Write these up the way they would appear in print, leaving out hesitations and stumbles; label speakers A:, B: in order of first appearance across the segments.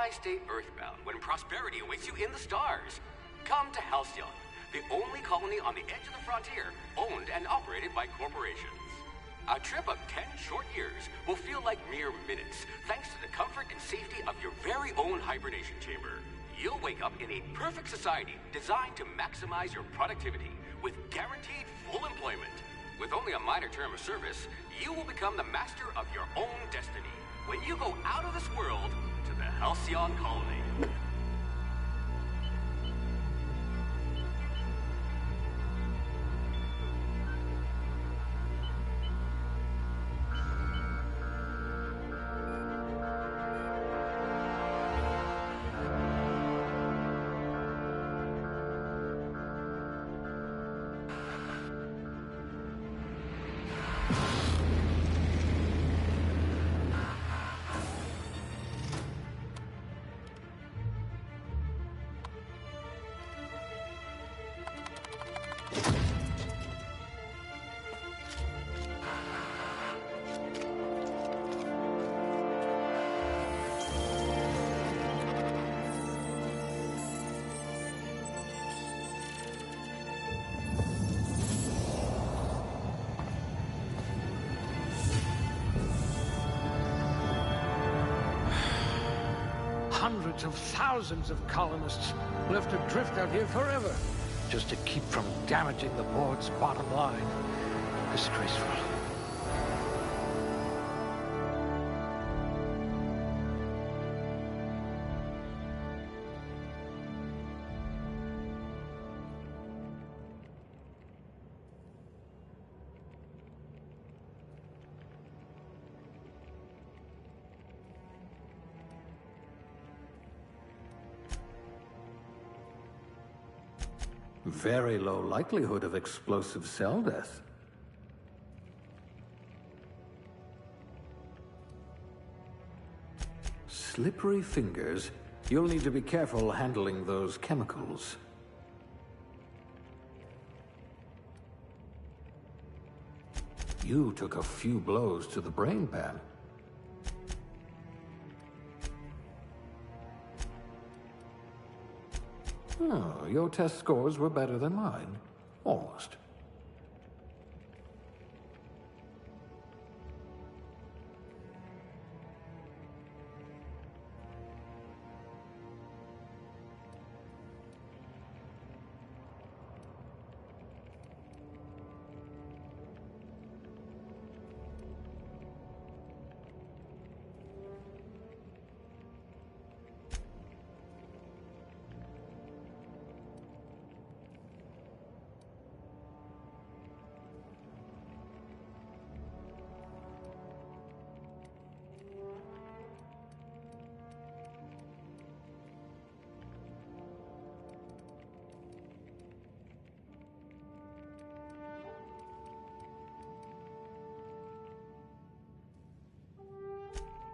A: why stay earthbound when prosperity awaits you in the stars? Come to Halcyon, the only colony on the edge of the frontier, owned and operated by corporations. A trip of 10 short years will feel like mere minutes, thanks to the comfort and safety of your very own hibernation chamber. You'll wake up in a perfect society designed to maximize your productivity with guaranteed full employment. With only a minor term of service, you will become the master of your own destiny when you go out of this world to the Halcyon colony.
B: Hundreds of thousands of colonists left adrift out here forever, just to keep from damaging the board's bottom line. Disgraceful.
C: Very low likelihood of explosive cell death. Slippery fingers. You'll need to be careful handling those chemicals. You took a few blows to the brain pan. Oh, your test scores were better than mine. Almost.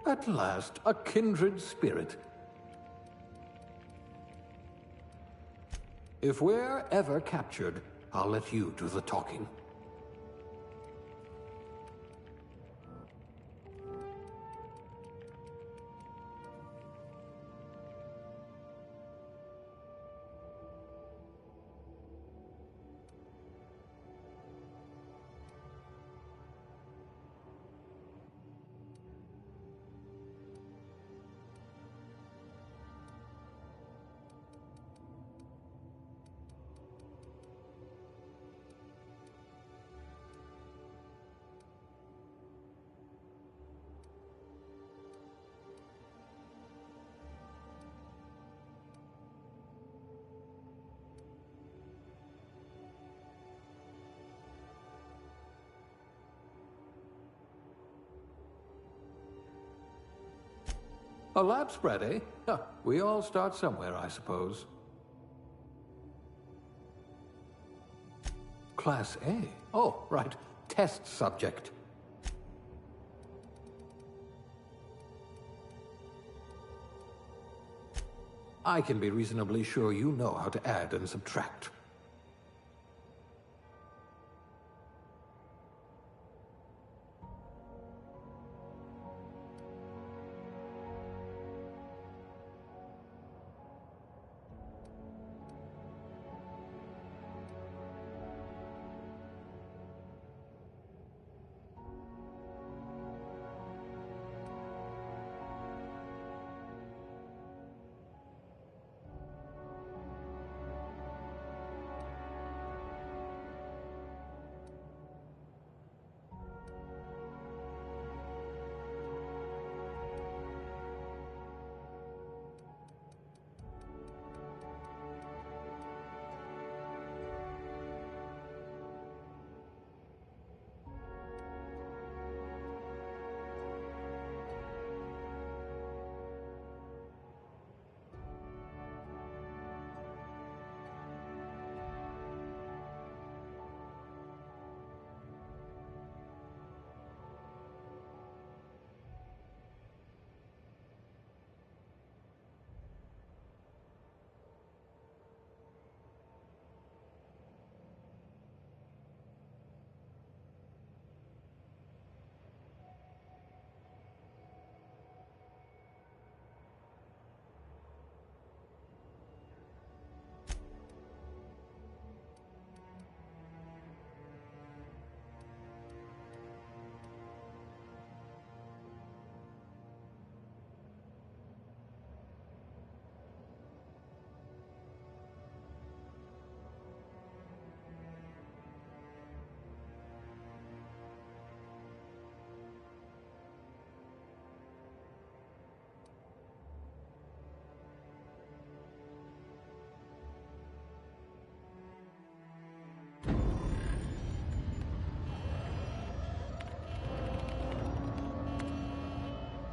C: At last, a kindred spirit. If we're ever captured, I'll let you do the talking. A lab spread, eh? Huh, we all start somewhere, I suppose. Class A? Oh, right. Test subject. I can be reasonably sure you know how to add and subtract.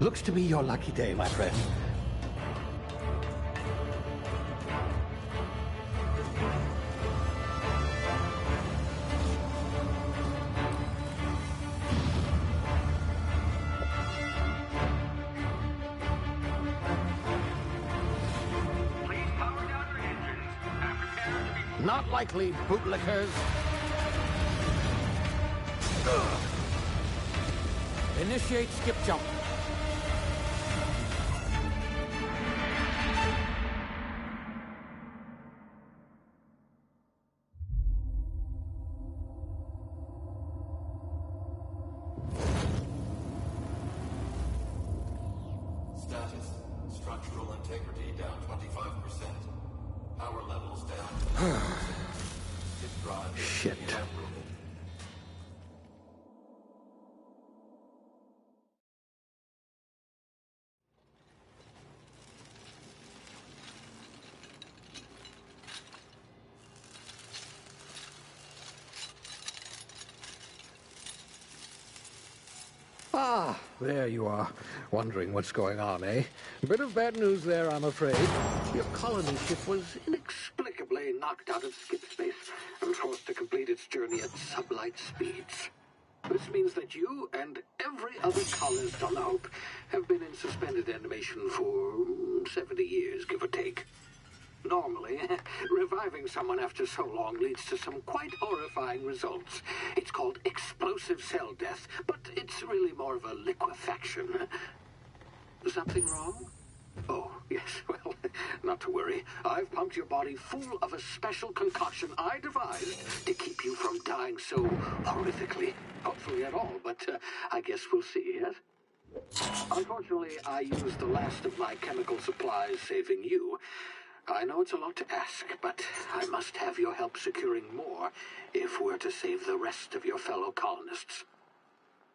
B: Looks to be your lucky day, my friend.
A: Please power down your engines and prepare to be...
B: Not likely, bootlickers. Initiate skip jump.
C: Status. Structural integrity down 25%. Power levels down. Hit drive.
B: Shit.
C: inoperable.
B: Ah, there you are. Wondering what's going on, eh? Bit of bad news there, I'm afraid. Your colony ship was inexplicably knocked out of skip space and forced to complete its journey at sublight speeds. This means that you and every other colonist on the Hope have been in suspended animation for 70 years, give or take. Normally, reviving someone after so long leads to some quite horrifying results. It's called explosive cell death, but it's really more of a liquefaction. Something wrong? Oh, yes, well, not to worry. I've pumped your body full of a special concoction I devised to keep you from dying so horrifically. Hopefully at all, but I guess we'll see, yes? Unfortunately, I used the last of my chemical supplies saving you. I know it's a lot to ask, but I must have your help securing more if we're to save the rest of your fellow colonists.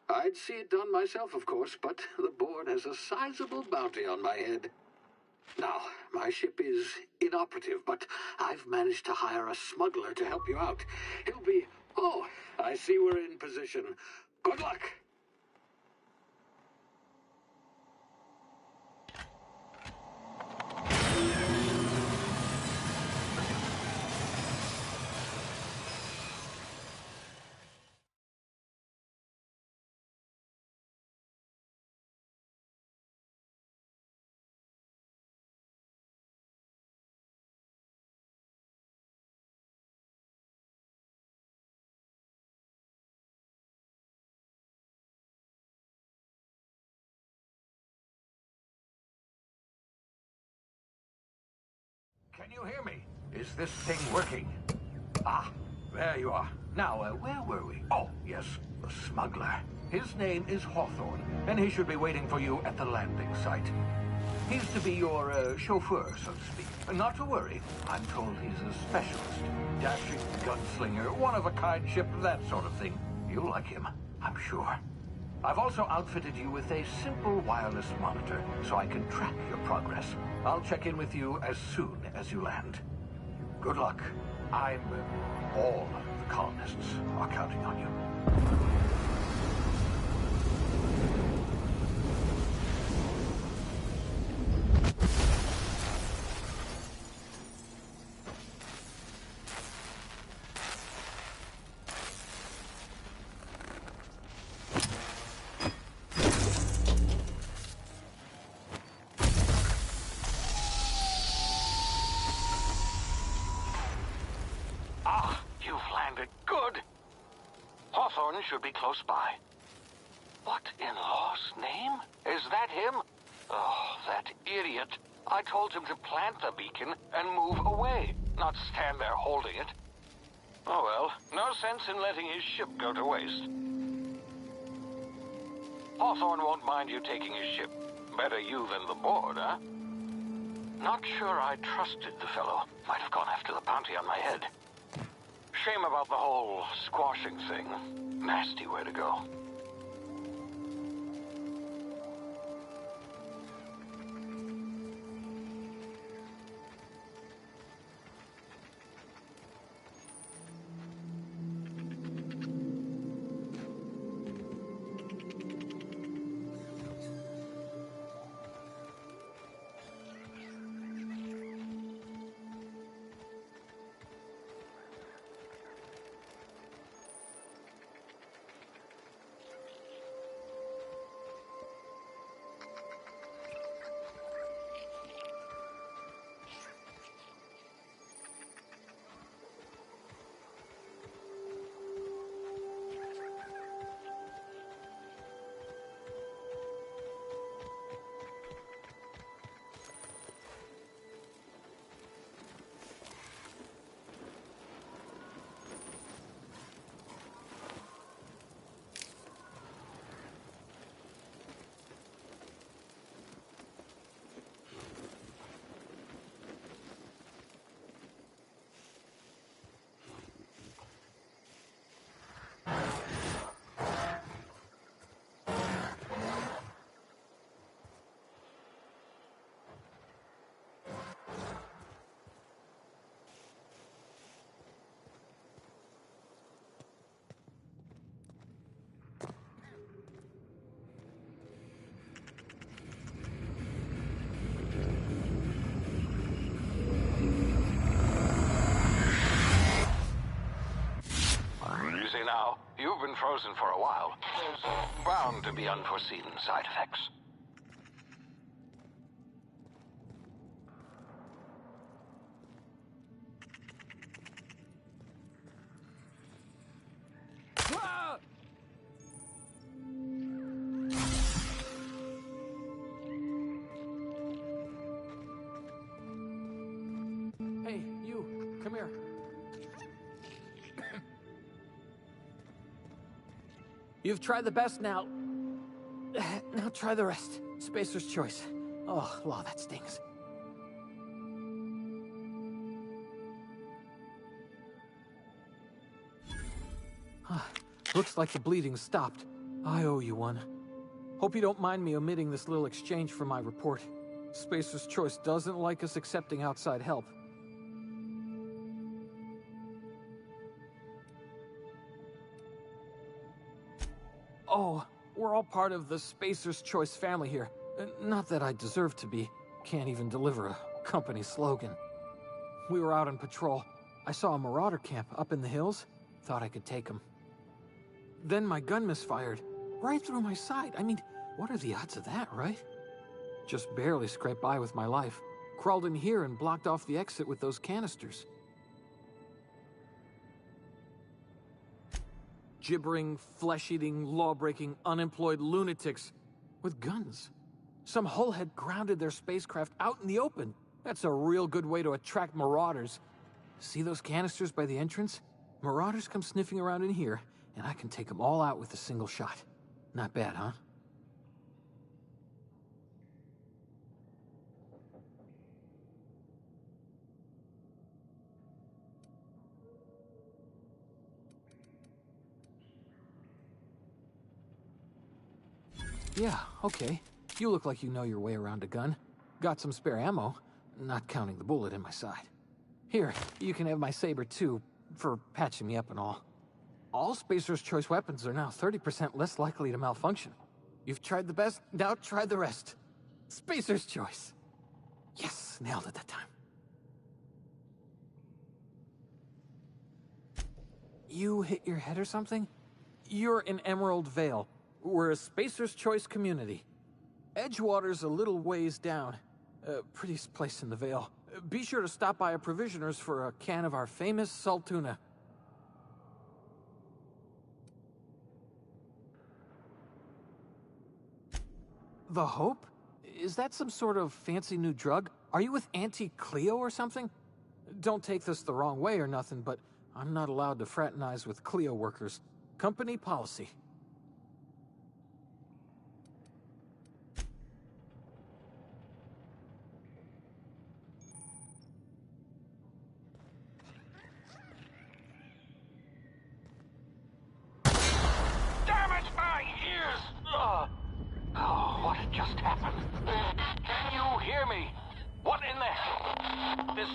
B: I'd see it done myself, of course, but the board has a sizable bounty on my head. Now, my ship is inoperative, but I've managed to hire a smuggler to help you out. He'll be... Oh, I see we're in position. Good luck!
D: Can you hear me? Is this thing working? Ah, there you are. Now, where were we? Oh, yes, the smuggler. His name is Hawthorne, and he should be waiting for you at the landing site. He's to be your chauffeur, so to speak. Not to worry. I'm told he's a specialist. Dashing gunslinger, one-of-a-kind ship, that sort of thing. You'll like him, I'm sure. I've also outfitted you with a simple wireless monitor, so I can track your progress. I'll check in with you as soon as you land. Good luck. All the colonists are counting on you. Should be close by. What in law's name? Is that him? Oh, that idiot. I told him to plant the beacon and move away, not stand there holding it. Oh well, no sense in letting his ship go to waste. Hawthorne won't mind you taking his ship. Better you than the board, huh? Not sure I trusted the fellow. Might have gone after the bounty on my head. Shame about the whole squashing thing. Nasty way to go.
E: You've been frozen for a while. There's bound to be unforeseen side effects.
C: Ah! Hey, you, come here. You've tried the best now. Now try the rest. Spacer's choice. Oh, law, that stings. Looks like the bleeding stopped. I owe you one. Hope you don't mind me omitting this little exchange from my report. Spacer's Choice doesn't like us accepting outside help. Oh, we're all part of the Spacer's Choice family here. Not that I deserve to be. Can't even deliver a company slogan. We were out on patrol. I saw a marauder camp up in the hills. Thought I could take them. Then my gun misfired. Right through my side. I mean, what are the odds of that, right? Just barely scraped by with my life. Crawled in here and blocked off the exit with those canisters. Gibbering, flesh-eating, law-breaking, unemployed lunatics with guns. Some hullhead grounded their spacecraft out in the open. That's a real good way to attract marauders. See those canisters by the entrance? Marauders come sniffing around in here, and I can take them all out with a single shot. Not bad, huh? Yeah, okay. You look like you know your way around a gun. Got some spare ammo, not counting the bullet in my side. Here, you can have my saber too, for patching me up and all. All Spacer's Choice weapons are now 30% less likely to malfunction. You've tried the best, now try the rest. Spacer's Choice. Yes, nailed it that time. You hit your head or something? You're in Emerald Vale. We're a Spacer's Choice community. Edgewater's a little ways down. Prettiest place in the Vale. Be sure to stop by a provisioner's for a can of our famous salt tuna. The Hope? Is that some sort of fancy new drug? Are you with Auntie Cleo or something? Don't take this the wrong way or nothing, but I'm not allowed to fraternize with Cleo workers. Company policy.
E: What just happened? Can you hear me? What in the hell? This...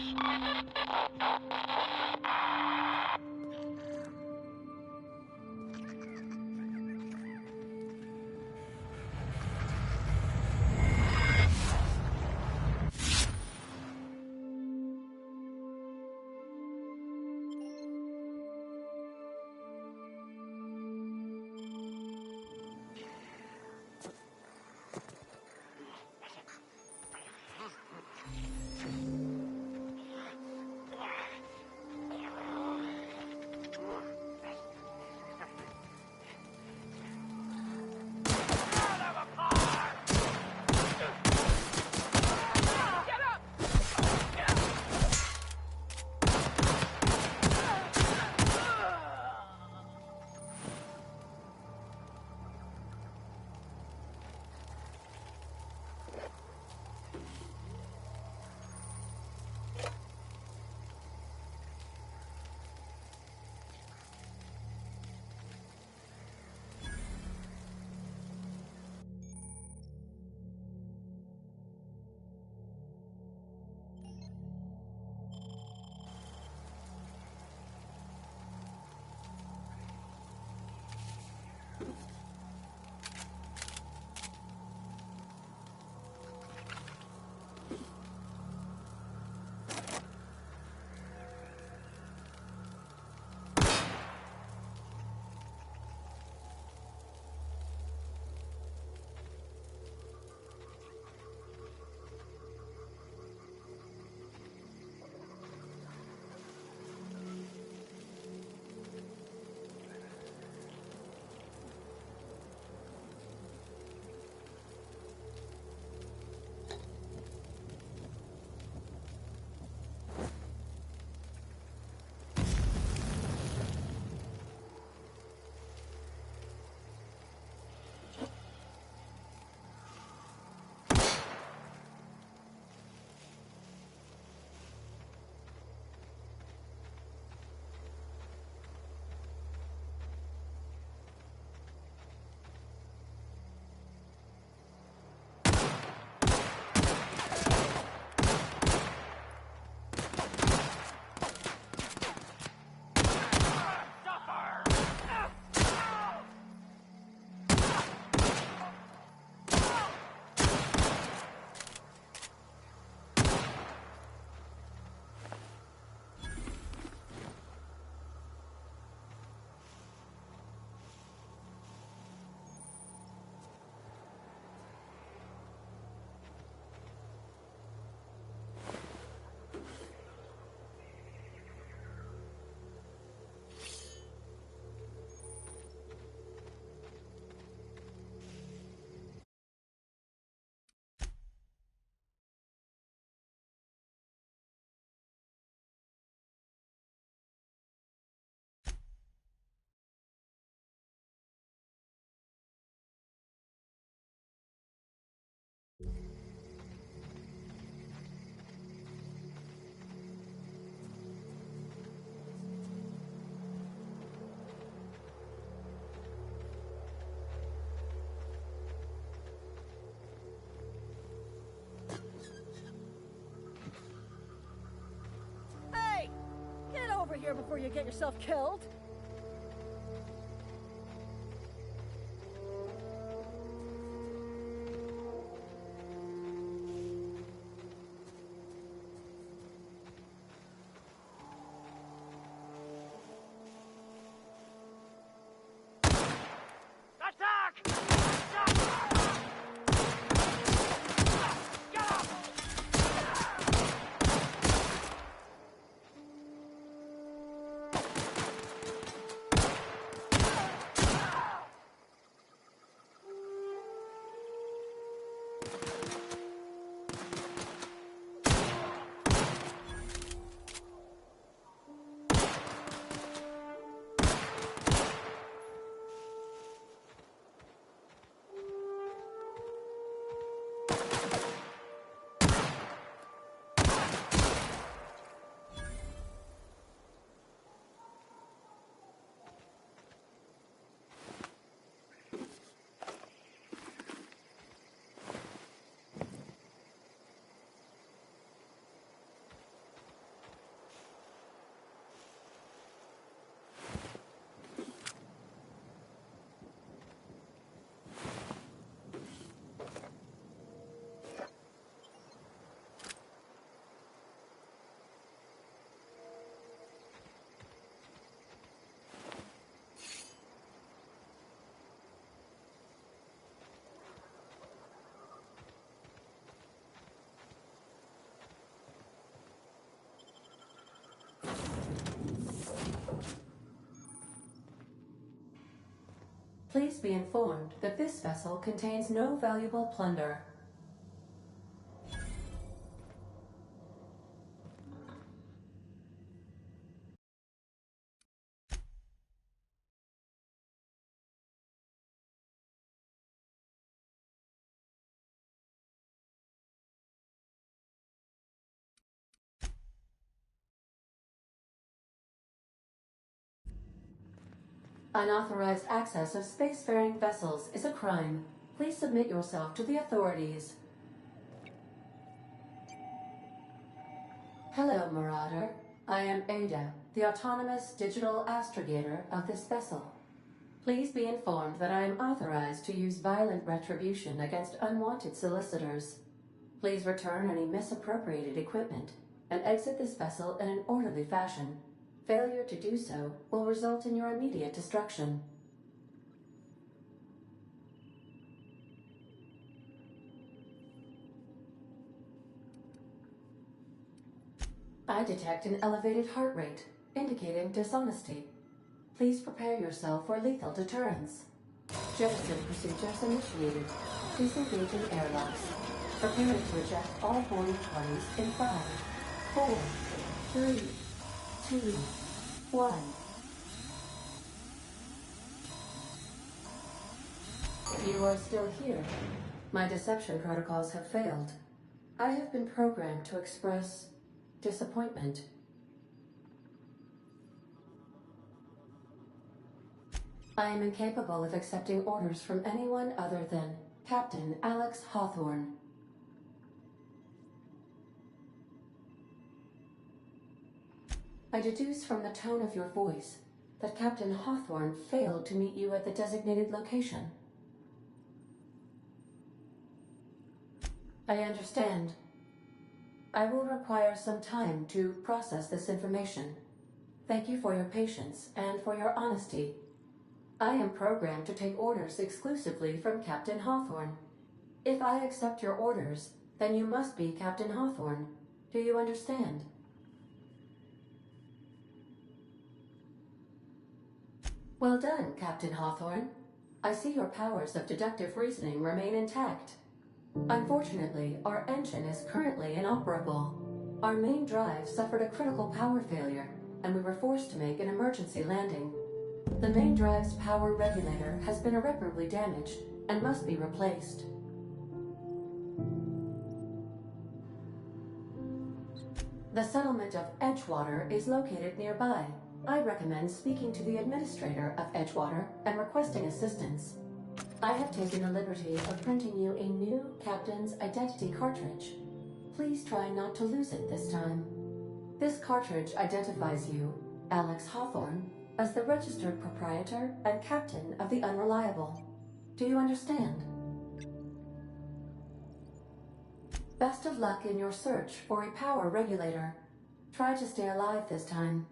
F: here before you get yourself killed.
G: Please be informed that this vessel contains no valuable plunder. Unauthorized access of spacefaring vessels is a crime. Please submit yourself to the authorities. Hello, Marauder. I am Ada, the autonomous digital astrogator of this vessel. Please be informed that I am authorized to use violent retribution against unwanted solicitors. Please return any misappropriated equipment and exit this vessel in an orderly fashion. Failure to do so will result in your immediate destruction. I detect an elevated heart rate, indicating dishonesty. Please prepare yourself for lethal deterrence. Jettison procedures initiated. Disengaging airlocks. Preparing to eject all boarding parties in 5, 4, 3, 2, 1. You are still here. My deception protocols have failed. I have been programmed to express disappointment. I am incapable of accepting orders from anyone other than Captain Alex Hawthorne. I deduce from the tone of your voice that Captain Hawthorne failed to meet you at the designated location. I understand. I will require some time to process this information. Thank you for your patience and for your honesty. I am programmed to take orders exclusively from Captain Hawthorne. If I accept your orders, then you must be Captain Hawthorne. Do you understand? Well done, Captain Hawthorne. I see your powers of deductive reasoning remain intact. Unfortunately, our engine is currently inoperable. Our main drive suffered a critical power failure, and we were forced to make an emergency landing. The main drive's power regulator has been irreparably damaged and must be replaced. The settlement of Edgewater is located nearby. I recommend speaking to the administrator of Edgewater and requesting assistance. I have taken the liberty of printing you a new Captain's Identity cartridge. Please try not to lose it this time. This cartridge identifies you Alex Hawthorne, as the registered proprietor and captain of the Unreliable. Do you understand? Best of luck in your search for a power regulator. Try to stay alive this time.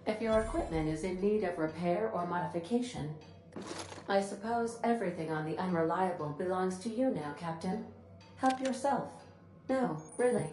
G: If your equipment is in need of repair or modification, I suppose everything on the Unreliable belongs to you now, Captain. Help yourself. No, really.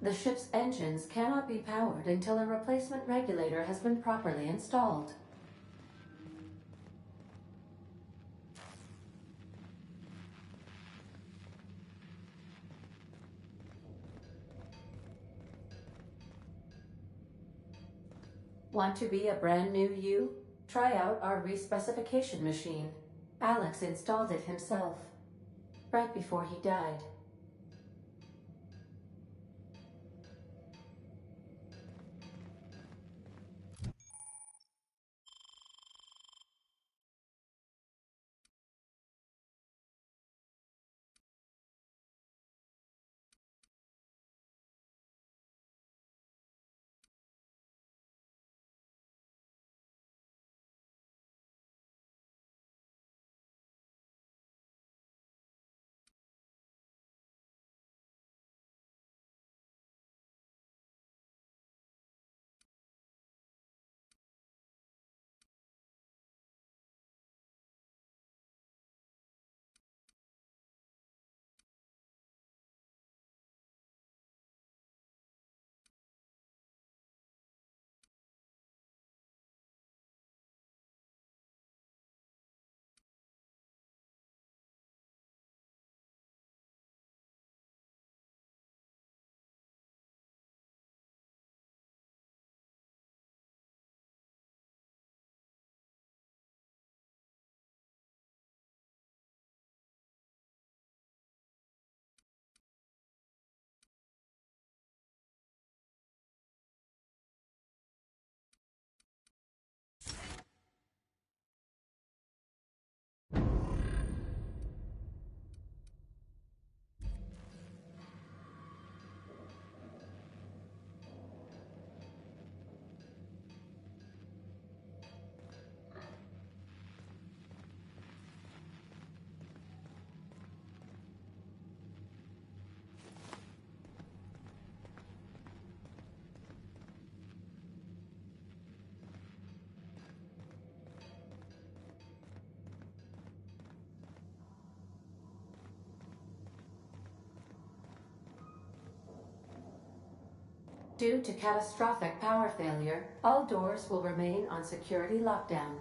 G: The ship's engines cannot be powered until a replacement regulator has been properly installed. Want to be a brand new you? Try out our respecification machine. Alex installed it himself, right before he died. Due to catastrophic power failure, all doors will remain on security lockdown.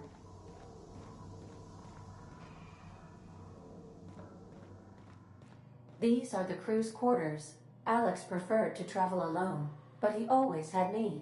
G: These are the crew's quarters. Alex preferred to travel alone, but he always had me.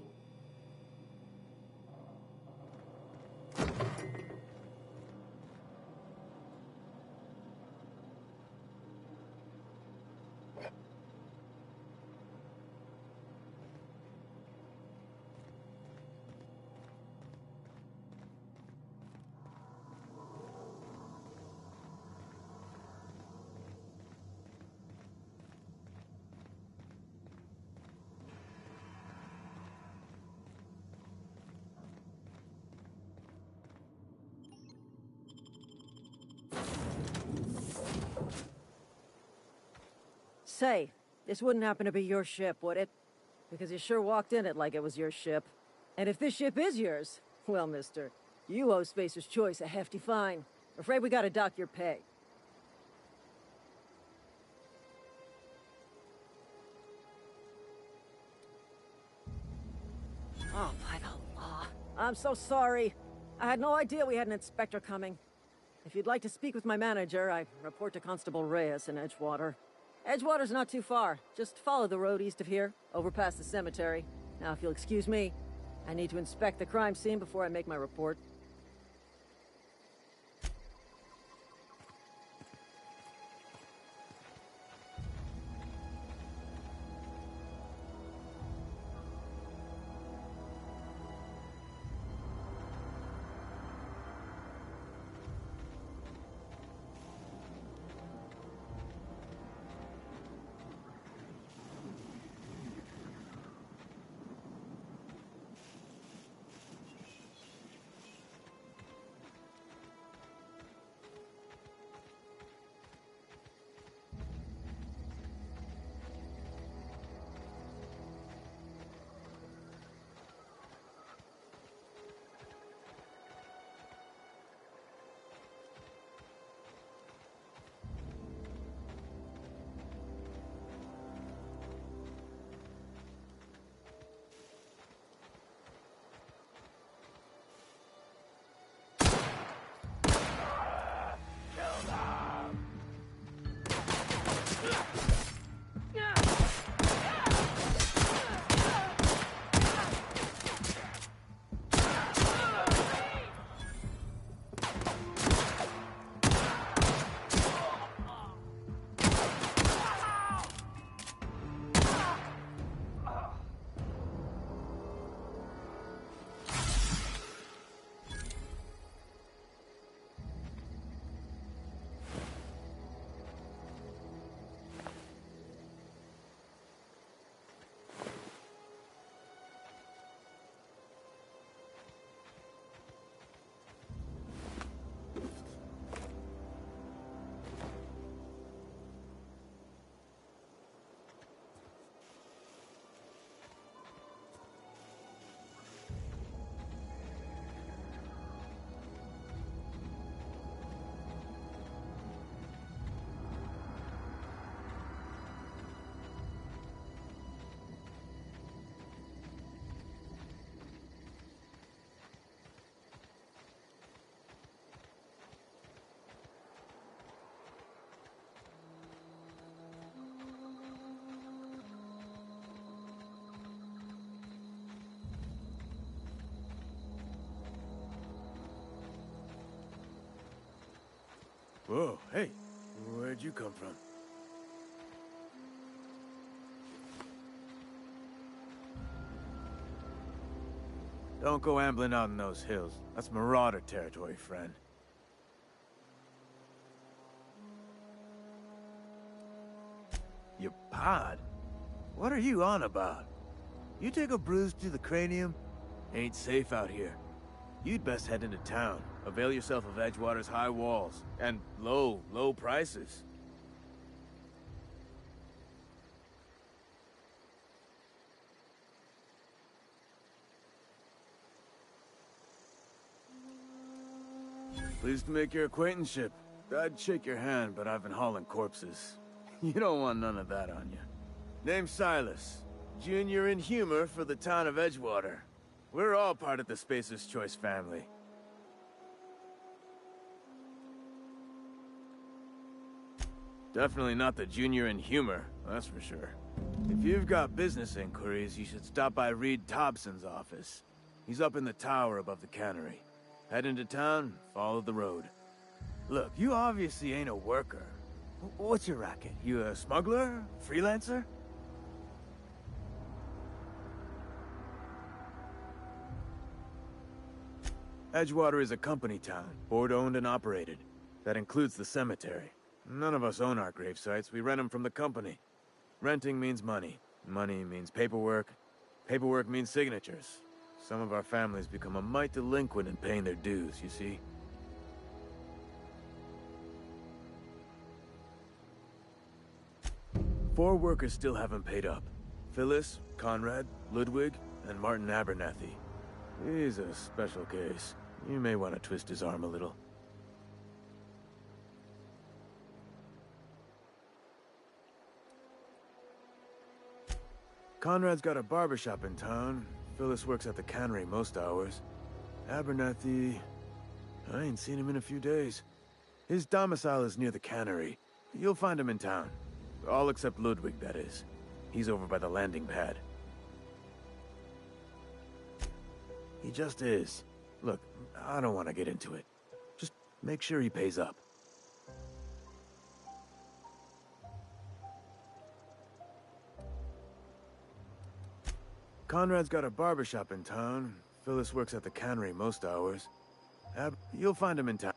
F: Say, this wouldn't happen to be your ship, would it? Because you sure walked in it like it was your ship. And if this ship is yours, well, mister, you owe Spacer's Choice a hefty fine. Afraid we gotta dock your pay. Oh, by the law. I'm so sorry. I had no idea we had an inspector coming. If you'd like to speak with my manager, I report to Constable Reyes in Edgewater. Edgewater's not too far. Just follow the road east of here, over past the cemetery. Now, if you'll excuse me, I need to inspect the crime scene before I make my report.
H: Whoa, hey, where'd you come from? Don't go ambling out in those hills. That's Marauder territory, friend. Your pod? What are you on about? You take a bruise to the cranium? Ain't safe out here. You'd best head into town. Avail yourself of Edgewater's high walls. And low prices. Pleased to make your acquaintanceship. I'd shake your hand, but I've been hauling corpses. You don't want none of that on you. Name's Silas. Junior in humor for the town of Edgewater. We're all part of the Spacer's Choice family. Definitely not the junior in humor, that's for sure. If you've got business inquiries, you should stop by Reed Thompson's office. He's up in the tower above the cannery. Head into town, follow the road. Look, you obviously ain't a worker. What's your racket? You a smuggler? Freelancer? Edgewater is a company town, board-owned and operated. That includes the cemetery. None of us own our grave sites, we rent them from the company. Renting means money. Money means paperwork. Paperwork means signatures. Some of our families become a mite delinquent in paying their dues, you see? Four workers still haven't paid up. Phyllis, Conrad, Ludwig, and Martin Abernathy. He's a special case. You may want to twist his arm a little. Conrad's got a barbershop in town. Phyllis works at the cannery most hours. Abernathy... I ain't seen him in a few days. His domicile is near the cannery. You'll find him in town. All except Ludwig, that is. He's over by the landing pad. He just is. Look, I don't want to get into it. Just make sure he pays up. Conrad's got a barbershop in town. Phyllis works at the cannery most hours. You'll find him in town.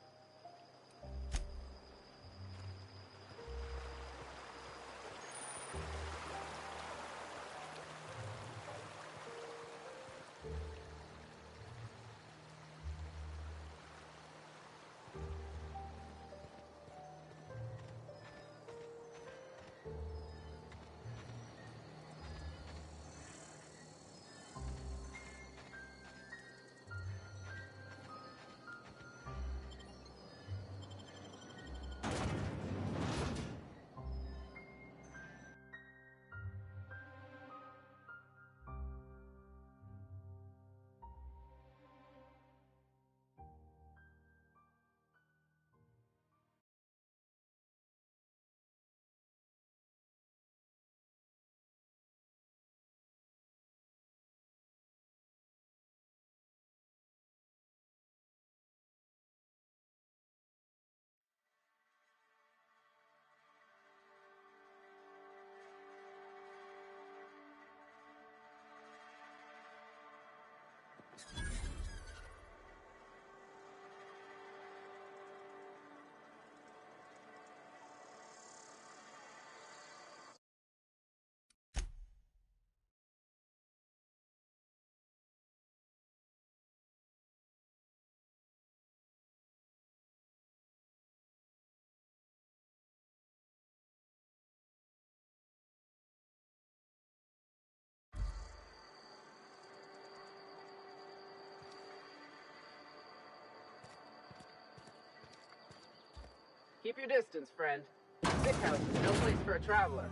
I: Keep your distance, friend. Sick house is no place for a traveler.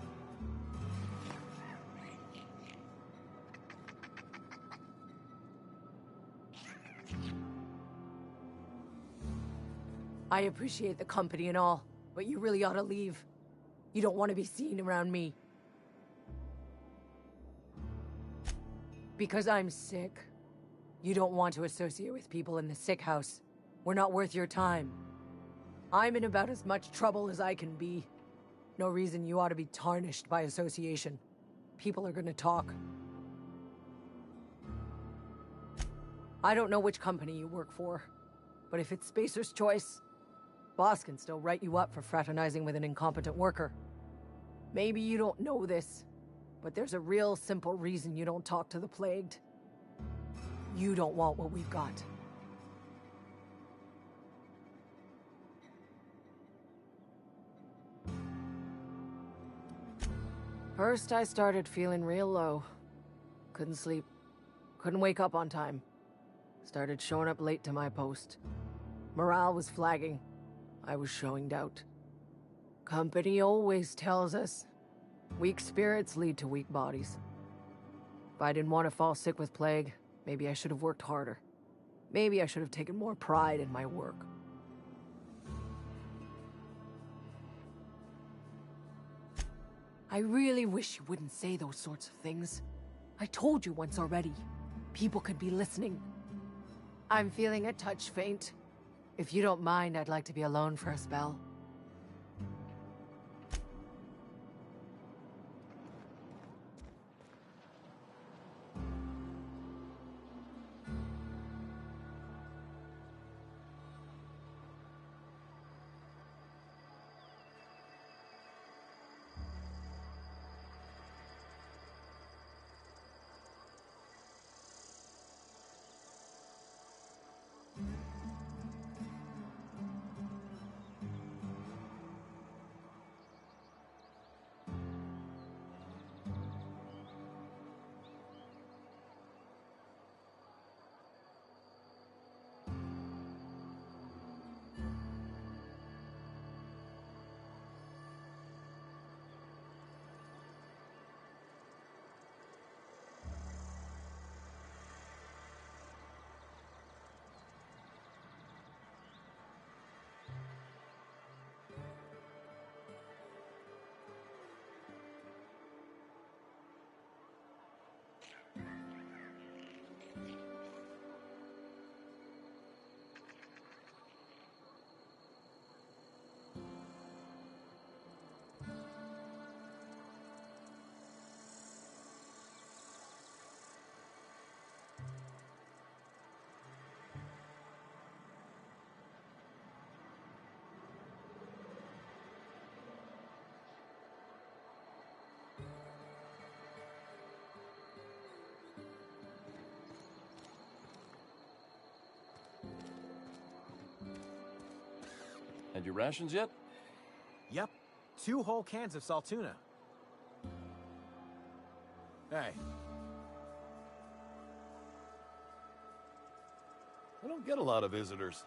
J: I appreciate the company and all, but you really ought to leave. You don't want to be seen around me. Because I'm sick. You don't want to associate with people in the sick house. We're not worth your time. I'm in about as much trouble as I can be. No reason you ought to be tarnished by association. People are gonna talk. I don't know which company you work for, but if it's Spacer's Choice, boss can still write you up for fraternizing with an incompetent worker. Maybe you don't know this, but there's a real simple reason you don't talk to the plagued. You don't want what we've got. First, I started feeling real low. Couldn't sleep. Couldn't wake up on time. Started showing up late to my post. Morale was flagging. I was showing doubt. Company always tells us, weak spirits lead to weak bodies. If I didn't want to fall sick with plague, maybe I should have worked harder. Maybe I should have taken more pride in my work. I really wish you wouldn't say those sorts of things. I told you once already. People could be listening. I'm feeling a touch faint. If you don't mind, I'd like to be alone for a spell.
K: Had your rations yet?
H: Yep. 2 whole cans of salt tuna. Hey.
K: I don't get a lot of visitors.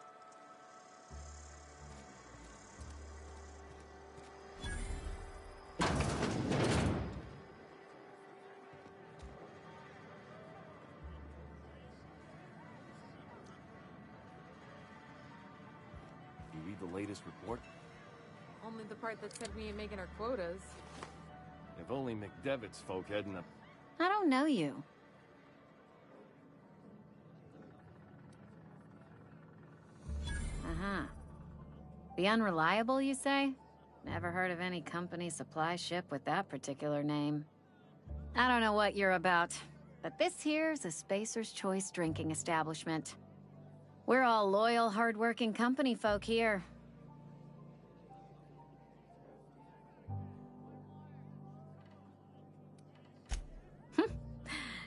K: You read the latest report?
L: Only the part that said we ain't making our quotas.
K: If only McDevitt's folk hadn't...
M: I don't know you. Uh-huh. The Unreliable, you say? Never heard of any company supply ship with that particular name. I don't know what you're about, but this here's a Spacer's Choice drinking establishment. We're all loyal, hard-working company folk here.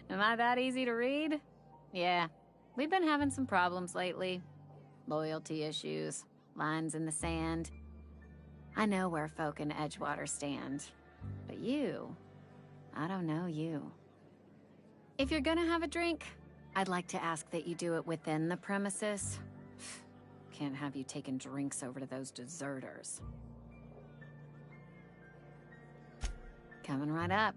M: Am I that easy to read? Yeah, we've been having some problems lately. Loyalty issues, lines in the sand. I know where folk in Edgewater stand. But you, I don't know you. If you're gonna have a drink, I'd like to ask that you do it within the premises. Can't have you taking drinks over to those deserters. Coming right up.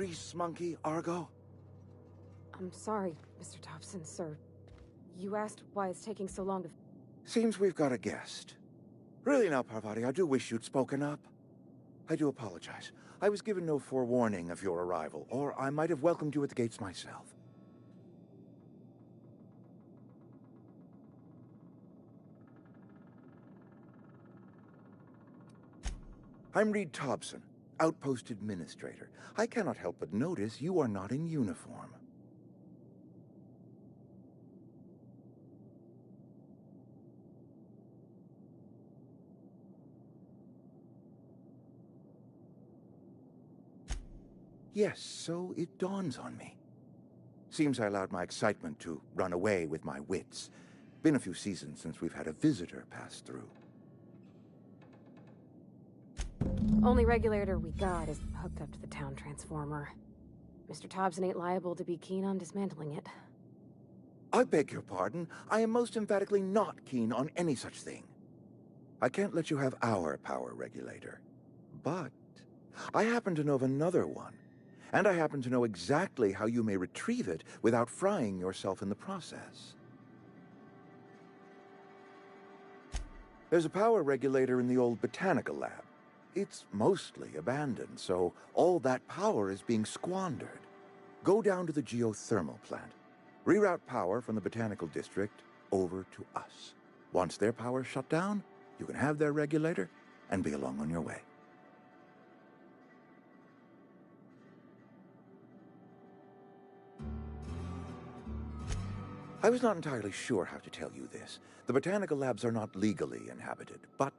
N: grease monkey, Argo?
O: I'm sorry, Mr. Thompson, sir. You asked why it's taking so long to...
N: Seems we've got a guest. Really now, Parvati, I do wish you'd spoken up. I do apologize. I was given no forewarning of your arrival, or I might have welcomed you at the gates myself. I'm Reed Thompson, Outpost Administrator. I cannot help but notice you are not in uniform. Yes, so it dawns on me. Seems I allowed my excitement to run away with my wits. Been a few seasons since we've had a visitor pass through.
O: Only regulator we got is hooked up to the town transformer. Mr. Thompson ain't liable to be keen on dismantling it.
N: I beg your pardon. I am most emphatically not keen on any such thing. I can't let you have our power regulator. But I happen to know of another one. And I happen to know exactly how you may retrieve it without frying yourself in the process. There's a power regulator in the old botanical lab. It's mostly abandoned, so all that power is being squandered. Go down to the geothermal plant. Reroute power from the botanical district over to us. Once their power's shut down, you can have their regulator and be along on your way. I was not entirely sure how to tell you this. The botanical labs are not legally inhabited, but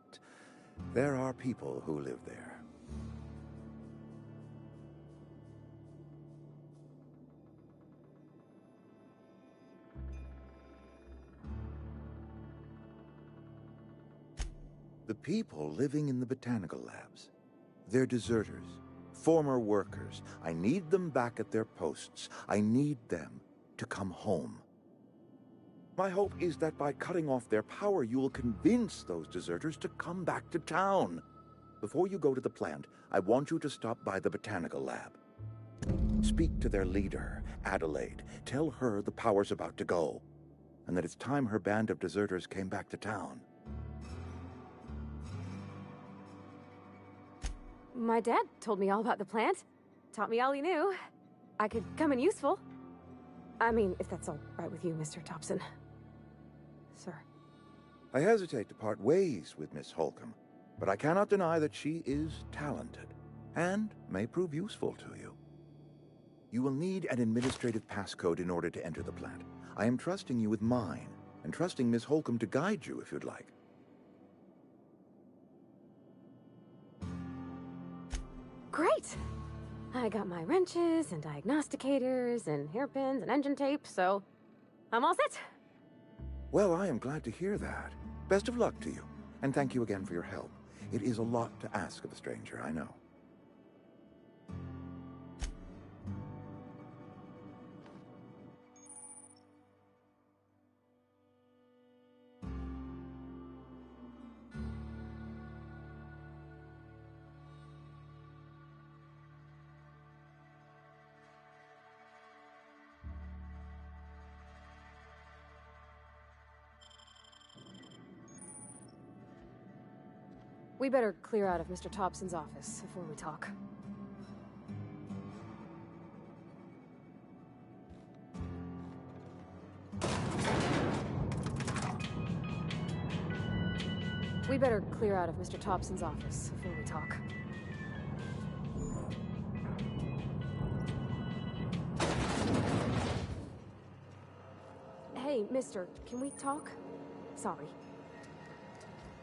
N: there are people who live there. The people living in the botanical labs. They're deserters, former workers. I need them back at their posts. I need them to come home. My hope is that by cutting off their power, you will convince those deserters to come back to town. Before you go to the plant, I want you to stop by the botanical lab. Speak to their leader, Adelaide. Tell her the power's about to go, and that it's time her band of deserters came back to town.
O: My dad told me all about the plant. Taught me all he knew. I could come in useful. I mean, if that's all right with you, Mr. Thompson. Sir.
N: I hesitate to part ways with Miss Holcomb, but I cannot deny that she is talented and may prove useful to you. You will need an administrative passcode in order to enter the plant. I am trusting you with mine, and trusting Miss Holcomb to guide you if you'd like.
O: Great! I got my wrenches and diagnosticators and hairpins and engine tape, so I'm all set.
N: Well, I am glad to hear that. Best of luck to you, and thank you again for your help. It is a lot to ask of a stranger, I know.
O: We better clear out of Mr. Thompson's office before we talk. We better clear out of Mr. Thompson's office before we talk. Hey, mister, can we talk? Sorry.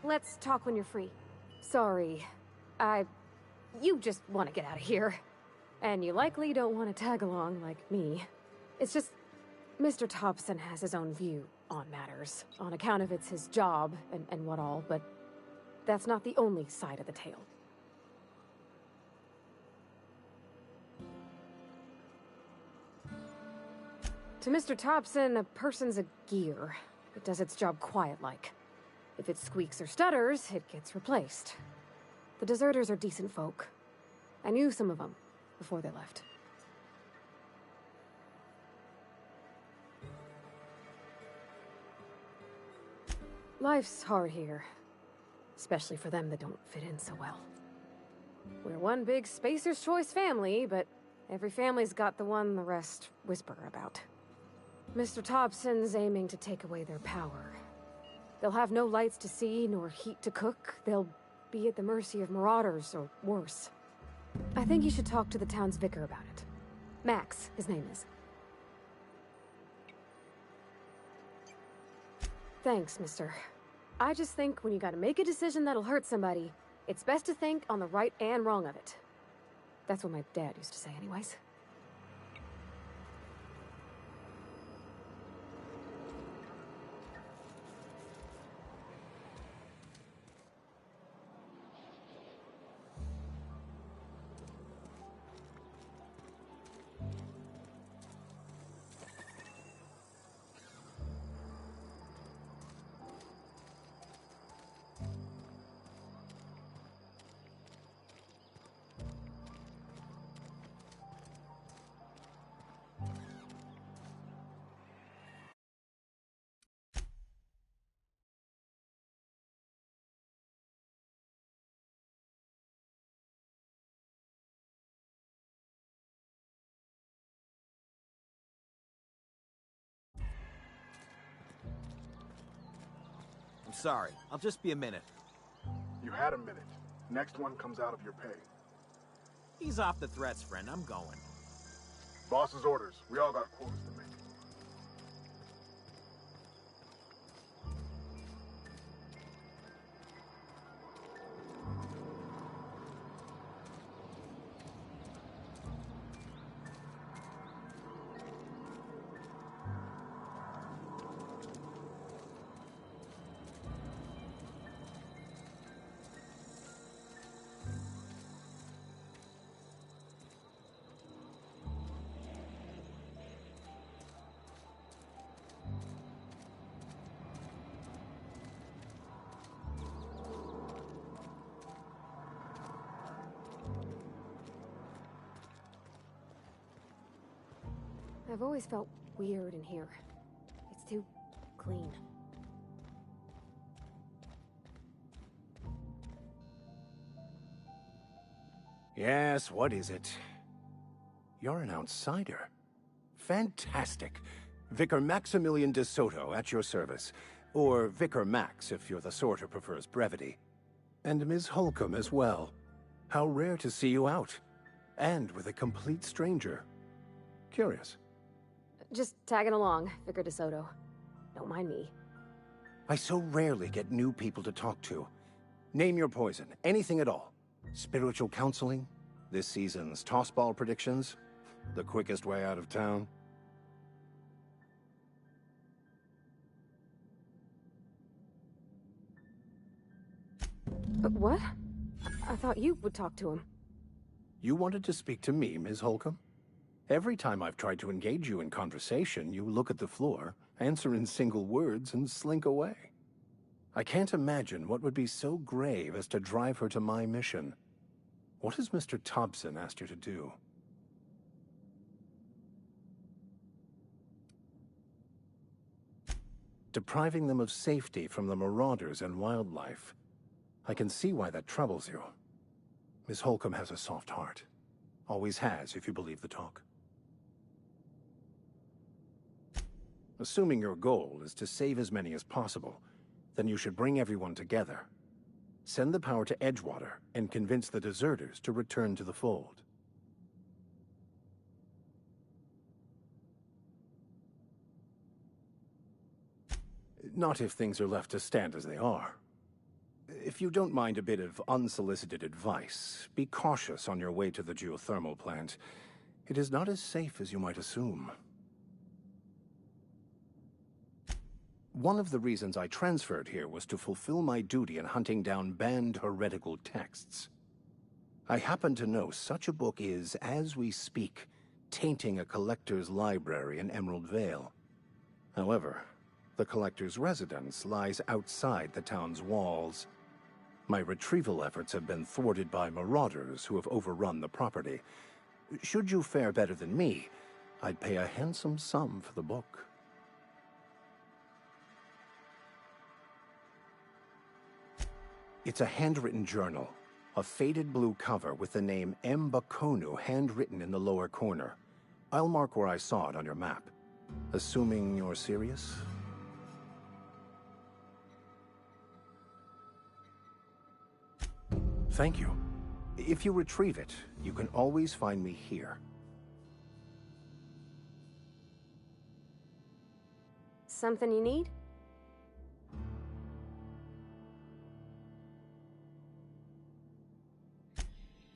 O: Let's talk when you're free. Sorry. You just want to get out of here. And you likely don't want to tag along like me. It's just, Mr. Thompson has his own view on matters, on account of it's his job and what all, but that's not the only side of the tale. To Mr. Thompson, a person's a gear. It does its job quiet-like. If it squeaks or stutters, it gets replaced. The deserters are decent folk. I knew some of them before they left. Life's hard here. Especially for them that don't fit in so well. We're one big Spacer's Choice family, but every family's got the one the rest whisper about. Mr. Thompson's aiming to take away their power. They'll have no lights to see, nor heat to cook. They'll be at the mercy of marauders, or worse. I think you should talk to the town's vicar about it. Max, his name is. Thanks, mister. I just think when you gotta make a decision that'll hurt somebody, it's best to think on the right and wrong of it. That's what my dad used to say anyways.
P: I'm sorry. I'll just be a minute.
Q: You had a minute. Next one comes out of your pay.
P: Ease off the threats, friend. I'm going.
Q: Boss's orders. We all got quotas to make.
O: I've always felt weird in here. It's too clean.
B: Yes, what is it? You're an outsider. Fantastic. Vicar Maximilian de Soto at your service. Or Vicar Max, if you're the sort who prefers brevity. And Ms. Holcomb as well. How rare to see you out. And with a complete stranger. Curious.
O: Just tagging along, Vicar DeSoto. Don't mind me.
B: I so rarely get new people to talk to. Name your poison, anything at all. Spiritual counseling, this season's tossball predictions, the quickest way out of town.
O: But what? I thought you would talk to him.
B: You wanted to speak to me, Ms. Holcomb? Every time I've tried to engage you in conversation, you look at the floor, answer in single words, and slink away. I can't imagine what would be so grave as to drive her to my mission. What has Mr. Thompson asked you to do? Depriving them of safety from the marauders and wildlife. I can see why that troubles you. Miss Holcomb has a soft heart. Always has, if you believe the talk. Assuming your goal is to save as many as possible, then you should bring everyone together. Send the power to Edgewater and convince the deserters to return to the fold. Not if things are left to stand as they are. If you don't mind a bit of unsolicited advice, be cautious on your way to the geothermal plant. It is not as safe as you might assume. One of the reasons I transferred here was to fulfill my duty in hunting down banned heretical texts. I happen to know such a book is, as we speak, tainting a collector's library in Emerald Vale. However, the collector's residence lies outside the town's walls. My retrieval efforts have been thwarted by marauders who have overrun the property. Should you fare better than me, I'd pay a handsome sum for the book.
R: It's a handwritten journal. A faded blue cover with the name M'Bakono handwritten in the lower corner. I'll mark where I saw it on your map. Assuming you're serious? Thank you. If you retrieve it, you can always find me here.
O: Something you need?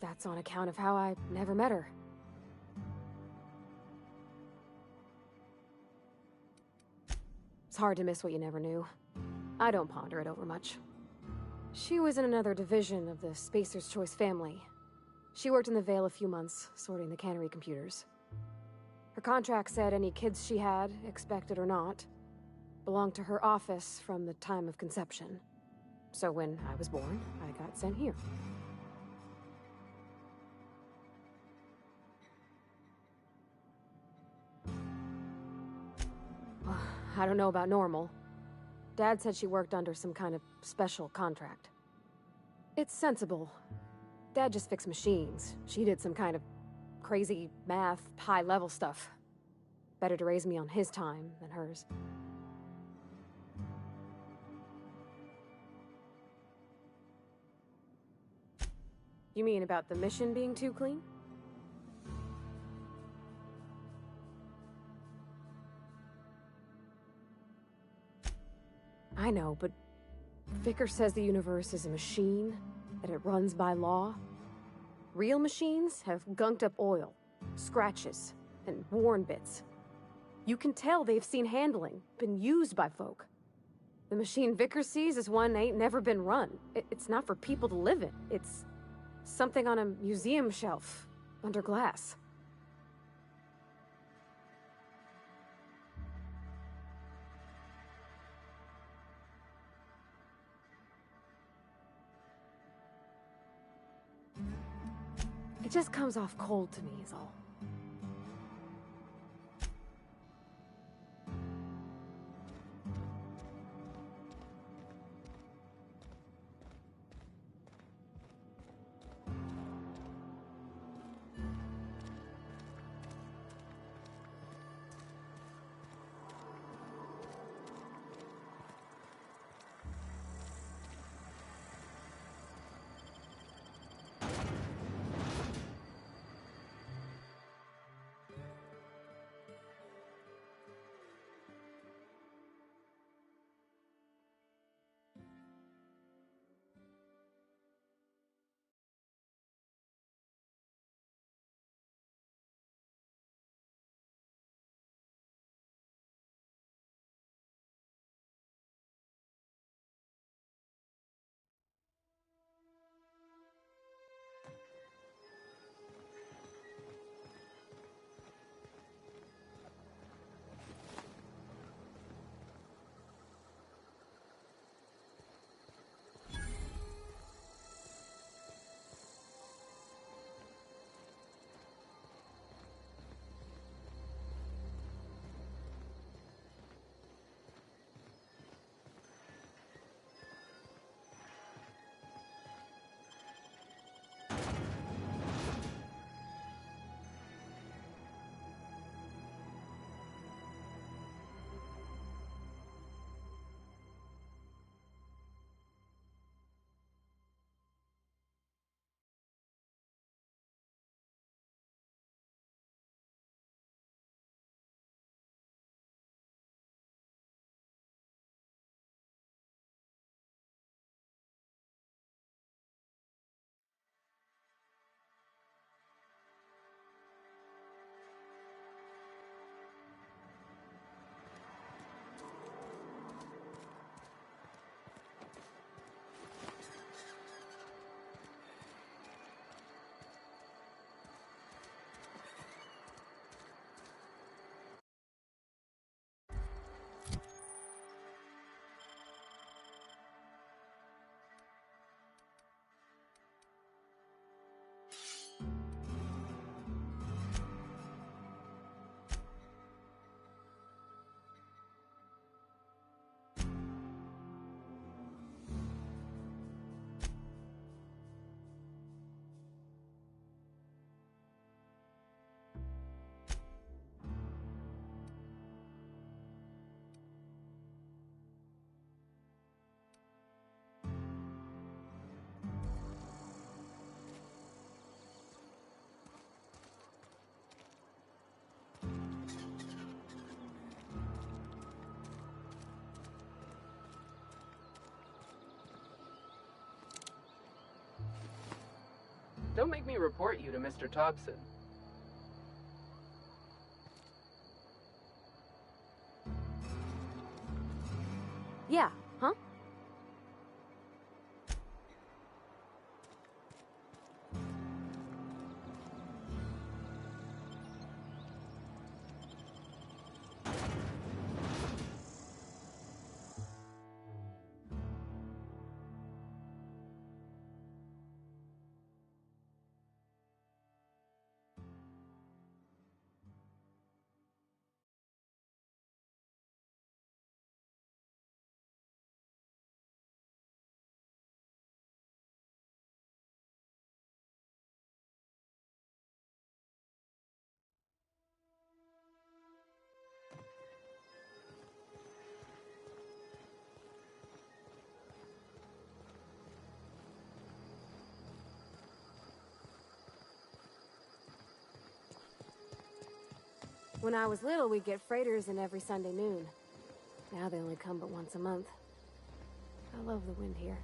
O: That's on account of how I never met her. It's hard to miss what you never knew. I don't ponder it over much. She was in another division of the Spacer's Choice family. She worked in the Vale a few months, sorting the cannery computers. Her contract said any kids she had, expected or not, belonged to her office from the time of conception. So when I was born, I got sent here. I don't know about normal. Dad said she worked under some kind of special contract. It's sensible. Dad just fixed machines. She did some kind of crazy math, high-level stuff. Better to raise me on his time than hers. You mean about the mission being too clean? I know, but Vickers says the universe is a machine, that it runs by law. Real machines have gunked up oil, scratches, and worn bits. You can tell they've seen handling, been used by folk. The machine Vickers sees is one ain't never been run. It's not for people to live in. It's something on a museum shelf, under glass. It just comes off cold to me, is all.
I: Don't make me report you to Mr. Thompson.
O: Yeah, huh? When I was little, we'd get freighters in every Sunday noon. Now they only come but once a month. I love the wind here.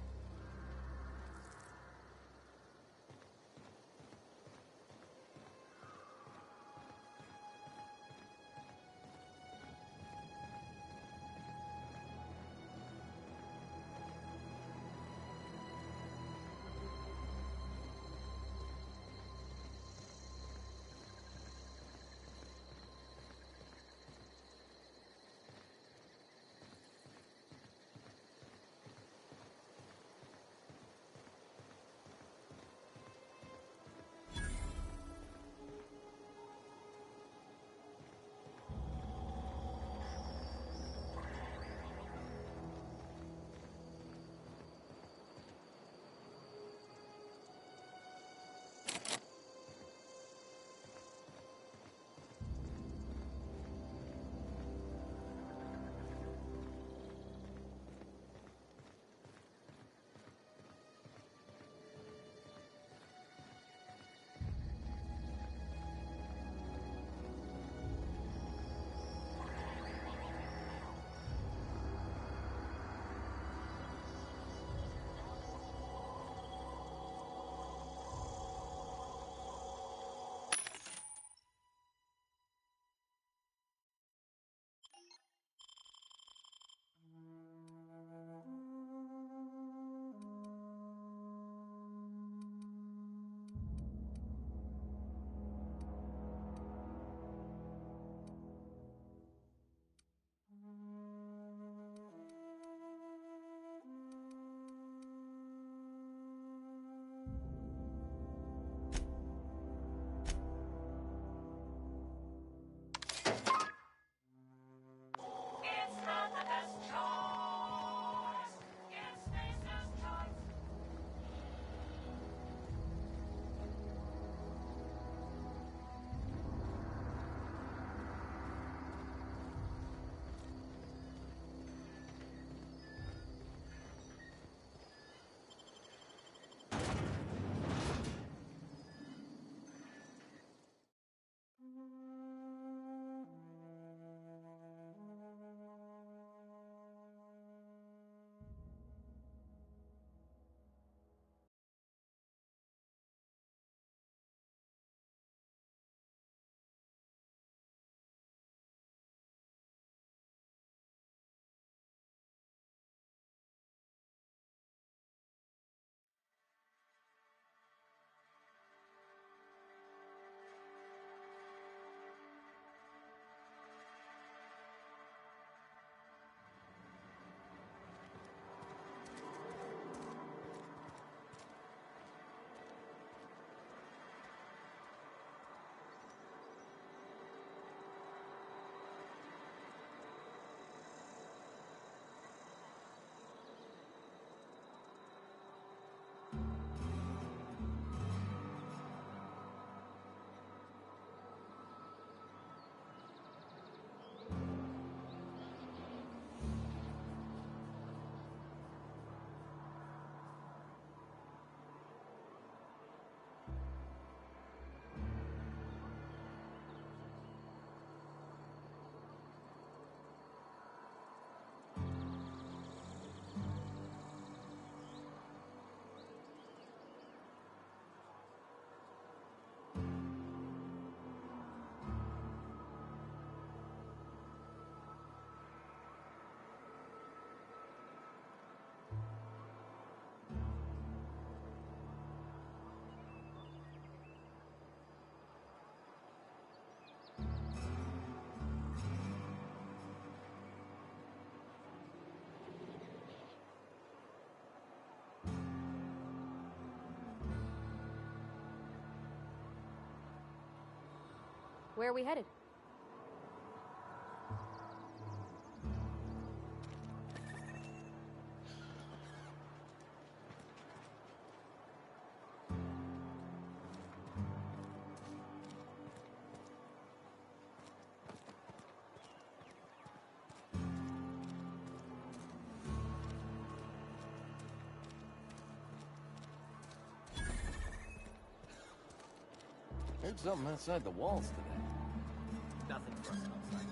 O: Where are we headed?
K: Heard something outside the walls today.
P: Nothing for us outside.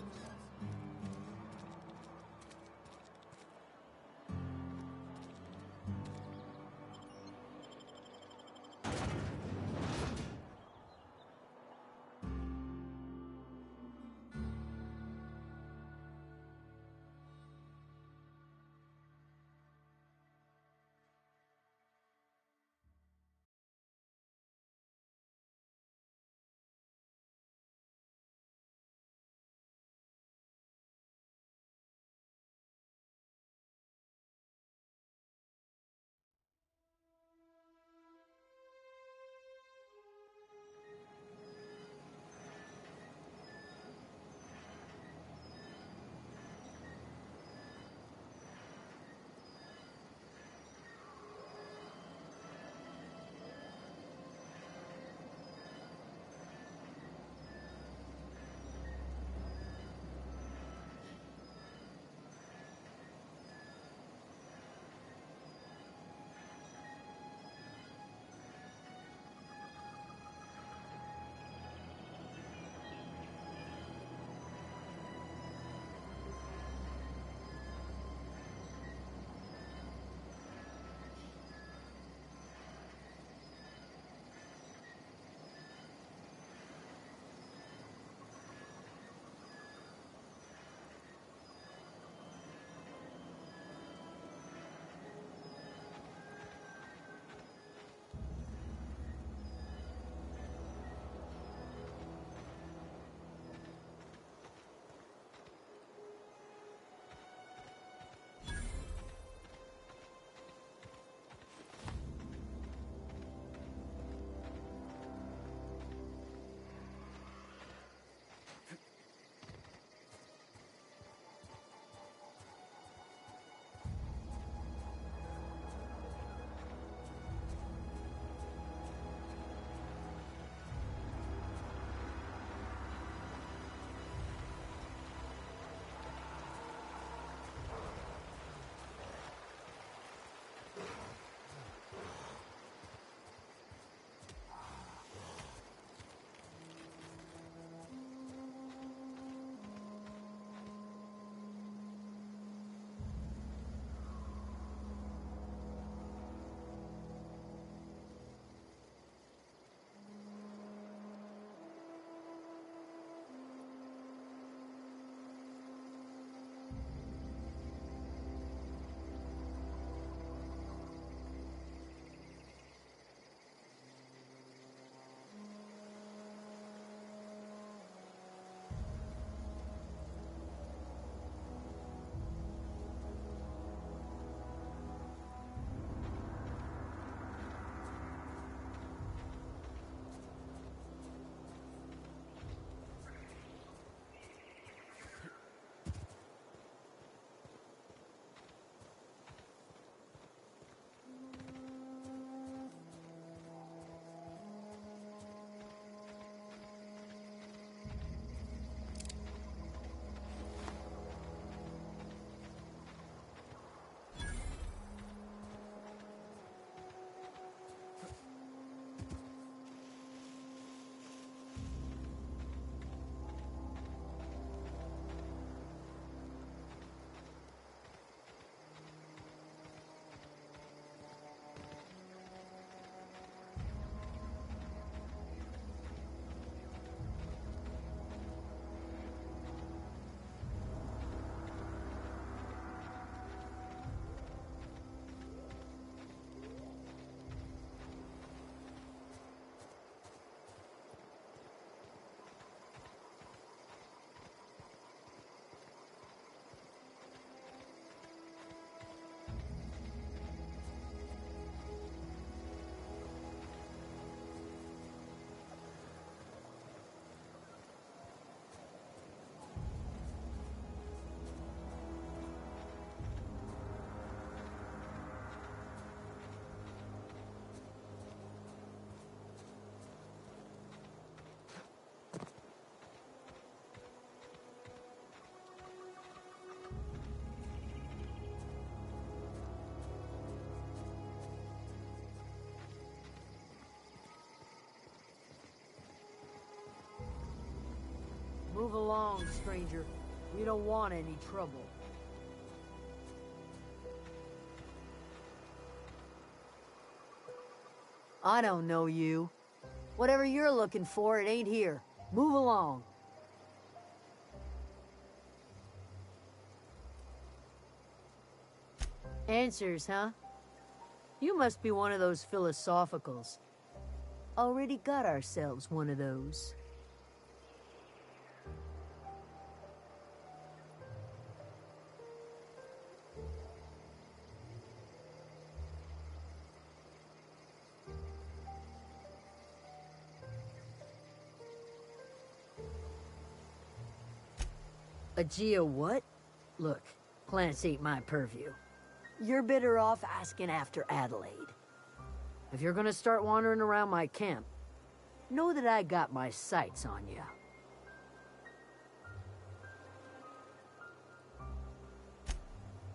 J: along, stranger. We don't want any trouble. I don't know you. Whatever you're looking for, it ain't here. Move along. Answers, huh? You must be one of those philosophicals. Already got ourselves one of those. Aegea what? Look, plants ain't my purview. You're better off asking after Adelaide. If you're gonna start wandering around my camp, know that I got my sights on you.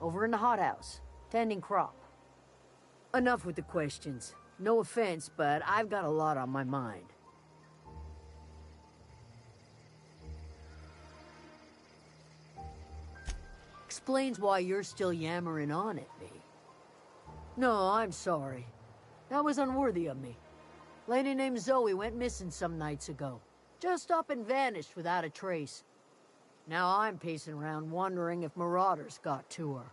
J: Over in the hothouse, tending crop. Enough with the questions. No offense, but I've got a lot on my mind. Explains why you're still yammering on at me. No, I'm sorry. That was unworthy of me. Lady named Zoe went missing some nights ago. Just up and vanished without a trace. Now I'm pacing around wondering if marauders got to her.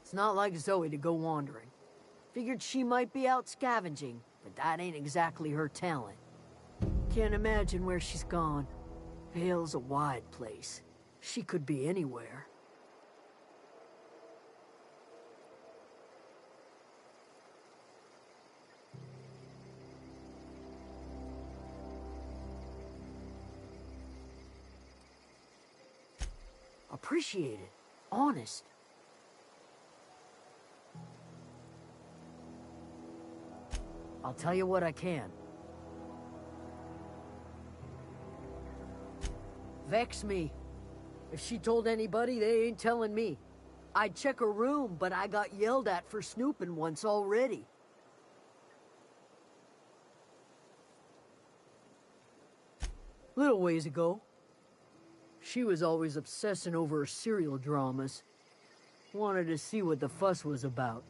J: It's not like Zoe to go wandering. Figured she might be out scavenging, but that ain't exactly her talent. Can't imagine where she's gone. Vale's a wide place. She could be anywhere. Appreciate it. Honest. I'll tell you what I can. Vex me. If she told anybody, they ain't telling me. I'd check her room, but I got yelled at for snooping once already. Little ways ago. She was always obsessing over her serial dramas. Wanted to see what the fuss was about.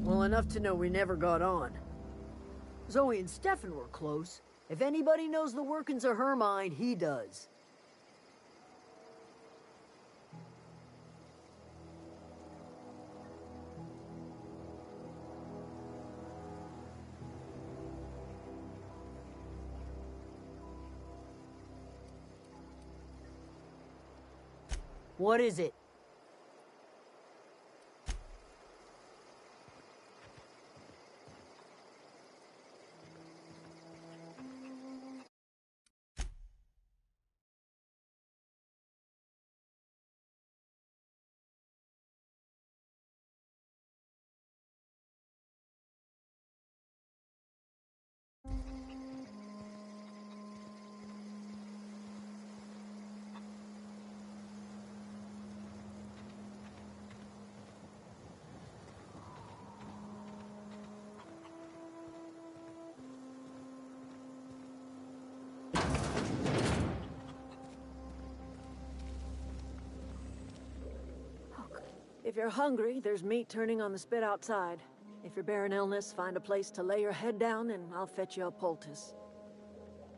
J: Well, enough to know we never got on. Zoe and Stefan were close. If anybody knows the workings of her mind, he does. What is it?
F: If you're hungry, there's meat turning on the spit outside. If you're bearing illness, find a place to lay your head down and I'll fetch you a poultice.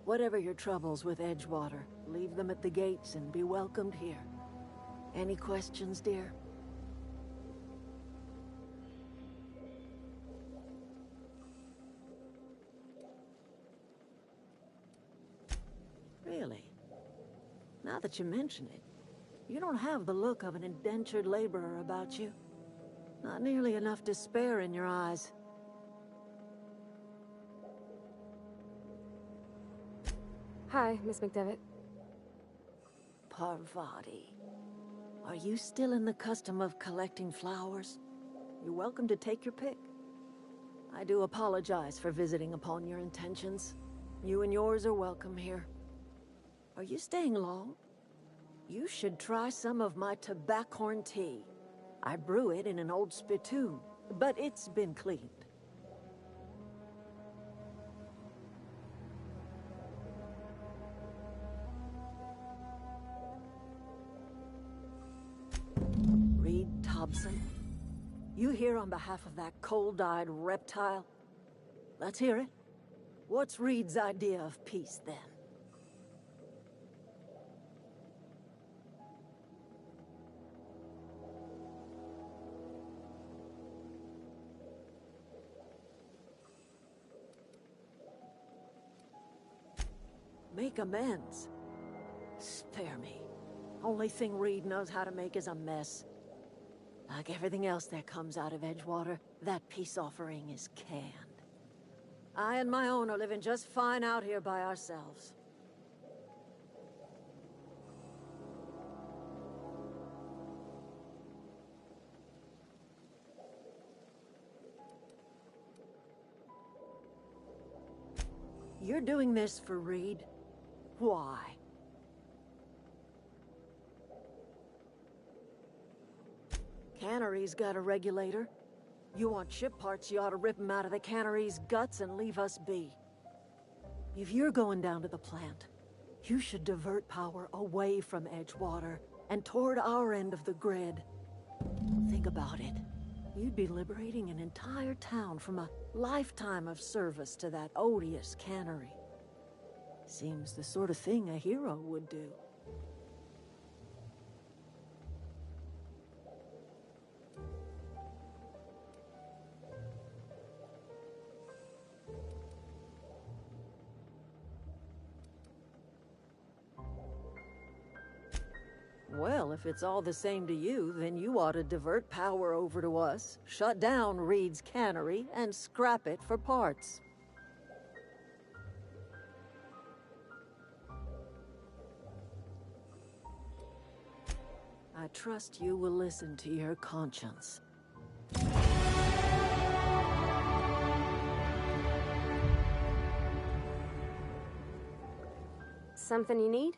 F: Whatever your troubles with Edgewater, leave them at the gates and be welcomed here. Any questions, dear? Really? Now that you mention it, you don't have the look of an indentured laborer about you. Not nearly enough despair in your eyes.
O: Hi, Miss McDevitt.
F: Parvati. Are you still in the custom of collecting flowers? You're welcome to take your pick. I do apologize for visiting upon your intentions. You and yours are welcome here. Are you staying long? You should try some of my tobaccorn tea. I brew it in an old spittoon, but it's been cleaned. Reed Thompson? You here on behalf of that cold-eyed reptile? Let's hear it. What's Reed's idea of peace, then? Make amends? Spare me. Only thing Reed knows how to make is a mess. Like everything else that comes out of Edgewater, that peace offering is canned. I and my own are living just fine out here by ourselves. You're doing this for Reed? Why? Cannery's got a regulator. You want ship parts, you ought to rip them out of the cannery's guts and leave us be. If you're going down to the plant, you should divert power away from Edgewater and toward our end of the grid. Think about it. You'd be liberating an entire town from a lifetime of service to that odious cannery. Seems the sort of thing a hero would do. Well, if it's all the same to you, then you ought to divert power over to us, shut down Reed's cannery, and scrap it for parts. I trust you will listen to your conscience.
O: Something you need?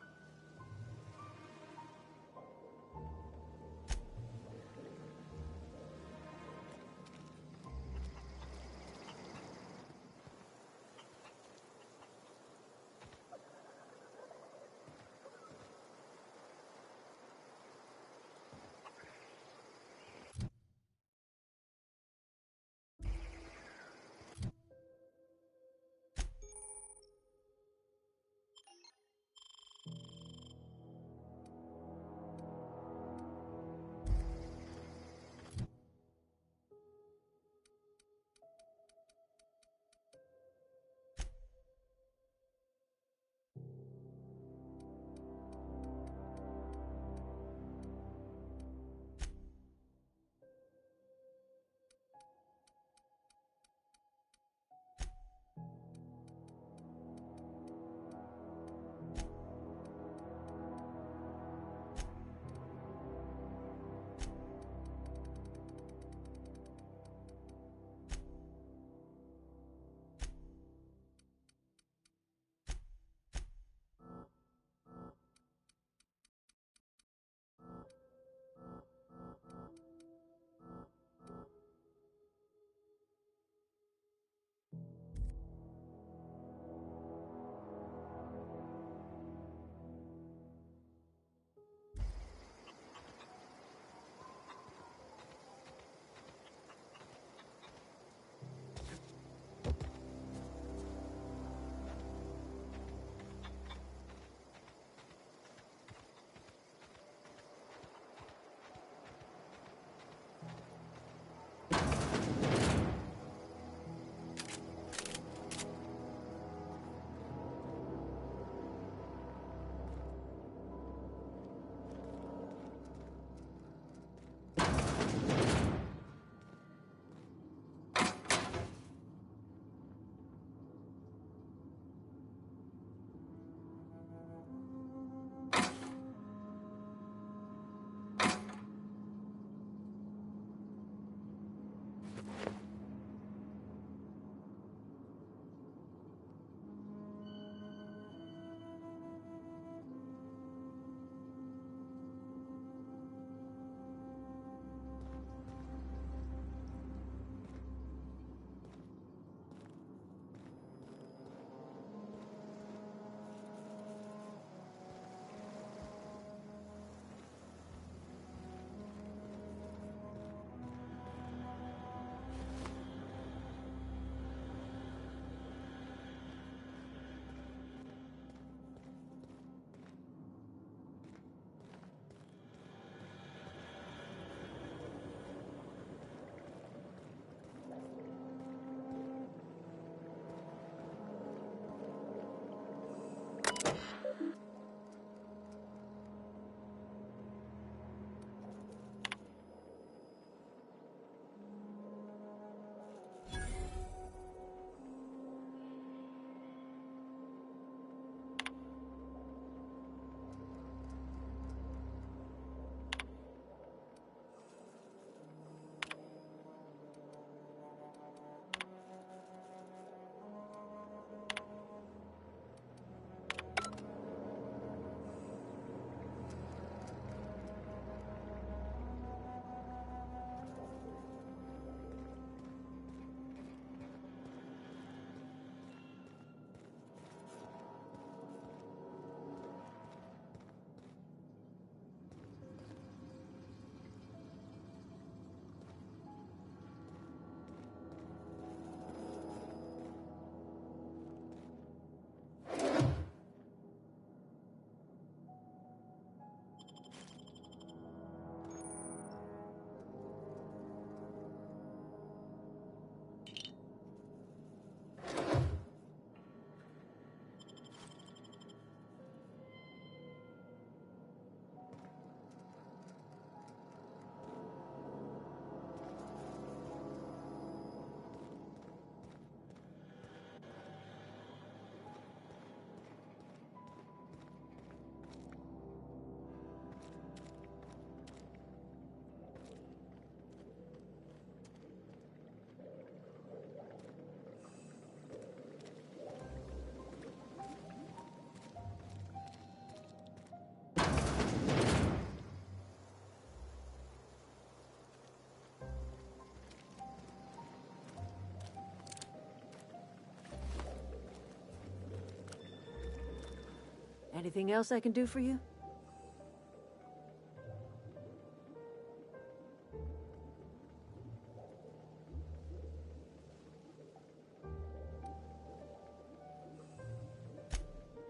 F: Anything else I can do for you?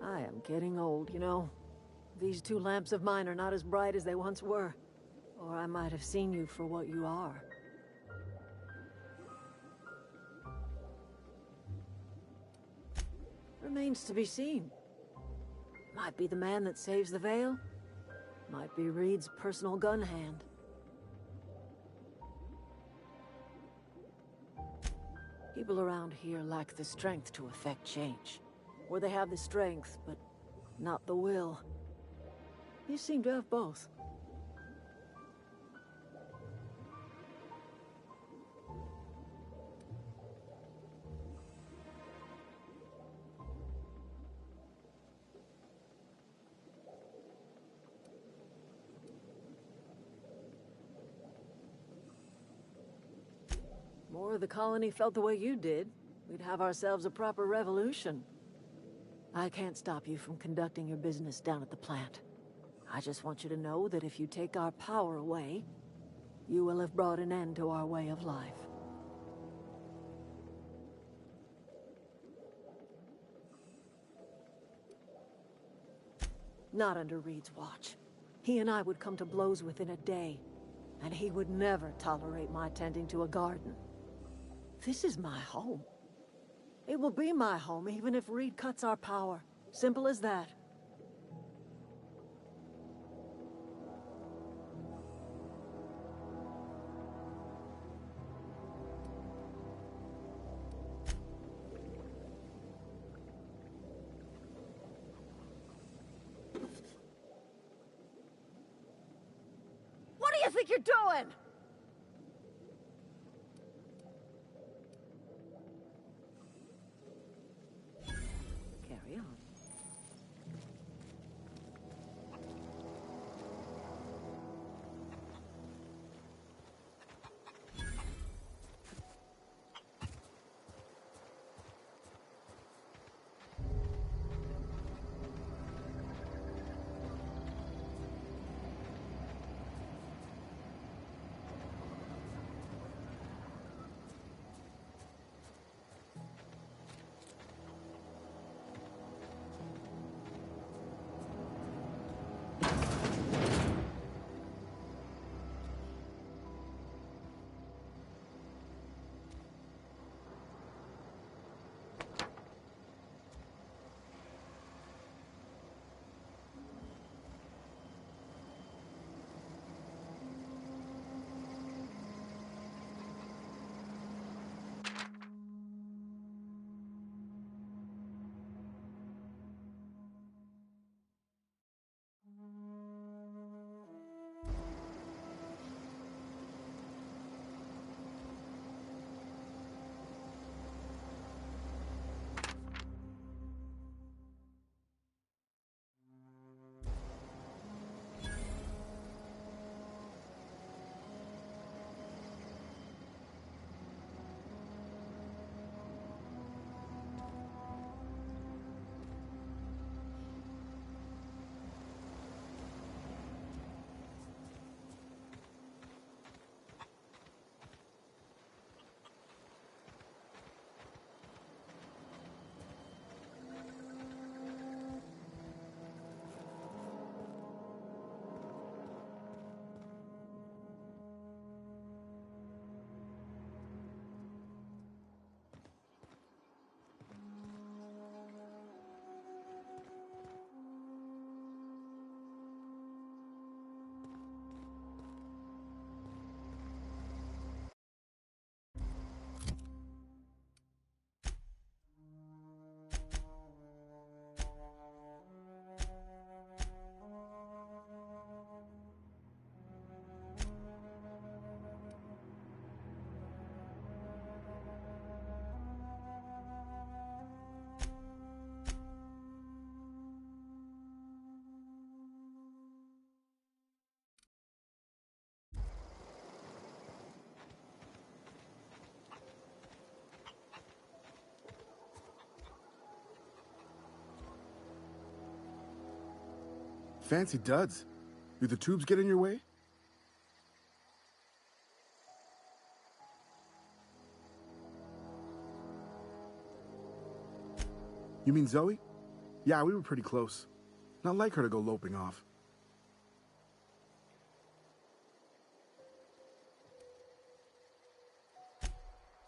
F: I am getting old, you know. These two lamps of mine are not as bright as they once were. Or I might have seen you for what you are. Remains to be seen. Might be the man that saves the Vale. Might be Reed's personal gun hand. People around here lack the strength to effect change. Or they have the strength, but not the will. You seem to have both. More of the colony felt the way you did, we'd have ourselves a proper revolution. I can't stop you from conducting your business down at the plant. I just want you to know that if you take our power away, you will have brought an end to our way of life. Not under Reed's watch. He and I would come to blows within a day, and he would never tolerate my tending to a garden. This is my home. It will be my home even if Reed cuts our power. Simple as that. What do you think you're doing? Carry on.
Q: Fancy duds. Do the tubes get in your way? You mean Zoe? Yeah, we were pretty close. Not like her to go loping off.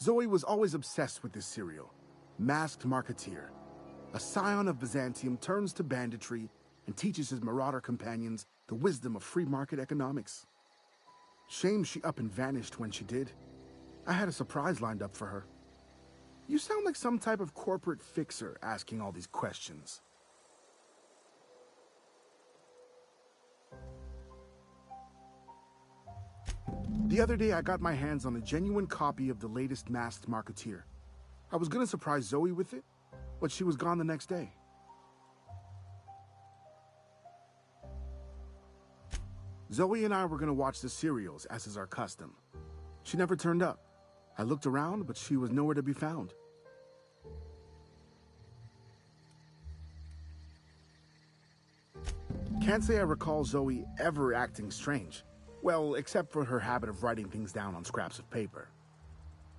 Q: Zoe was always obsessed with this serial. Masked Marketeer. A scion of Byzantium turns to banditry and teaches his marauder companions the wisdom of free market economics. Shame she up and vanished when she did. I had a surprise lined up for her. You sound like some type of corporate fixer asking all these questions. The other day, I got my hands on a genuine copy of the latest Masked Marketeer. I was gonna surprise Zoe with it, but she was gone the next day. Zoe and I were gonna watch the serials, as is our custom. She never turned up. I looked around, but she was nowhere to be found. Can't say I recall Zoe ever acting strange. Well, except for her habit of writing things down on scraps of paper.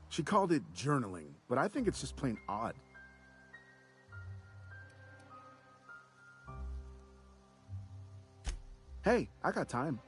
Q: She called it journaling, but I think it's just plain odd. Hey, I got time.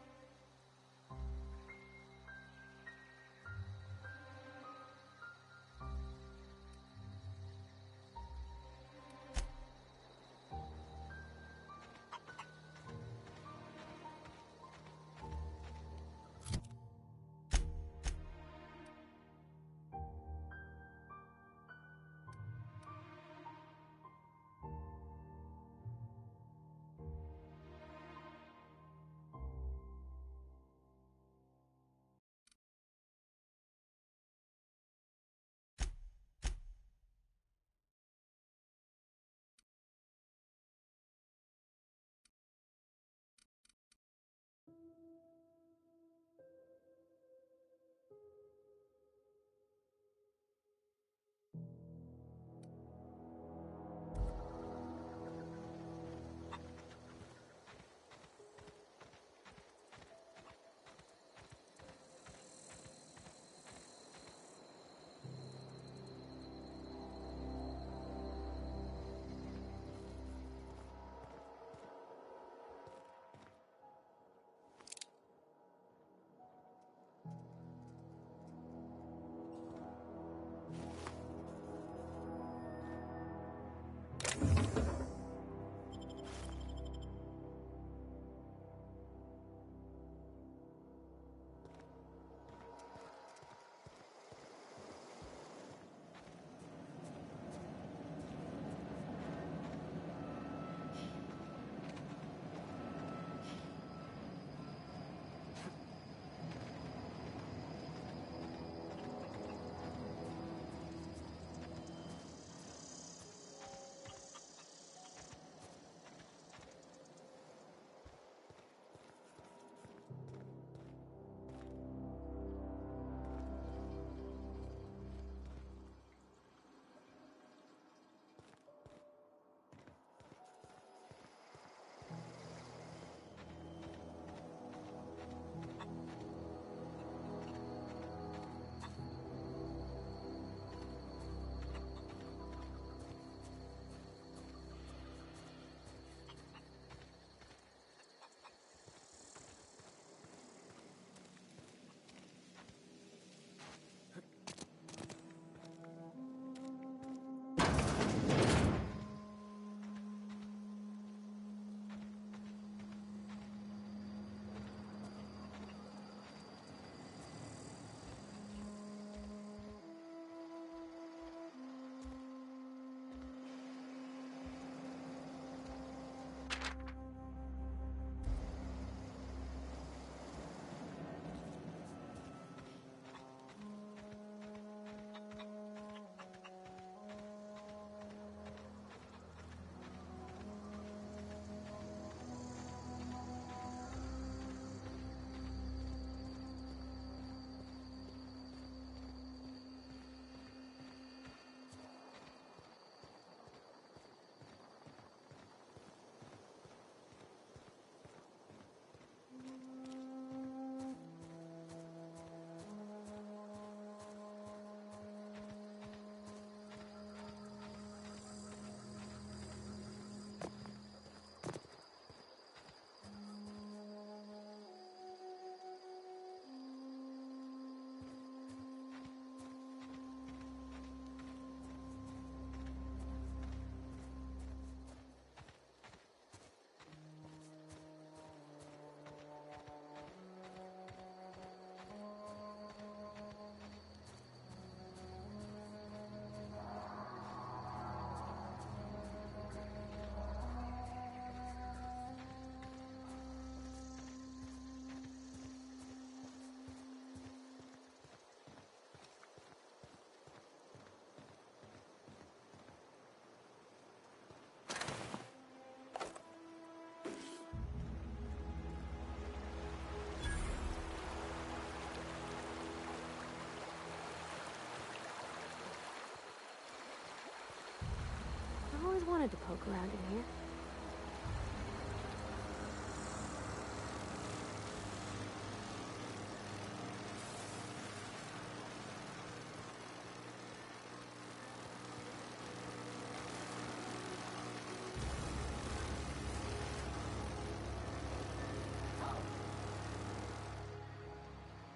O: always wanted to poke around in here.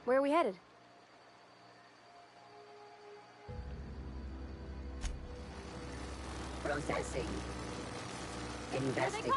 O: Where are we headed?
S: Processing. Investigating.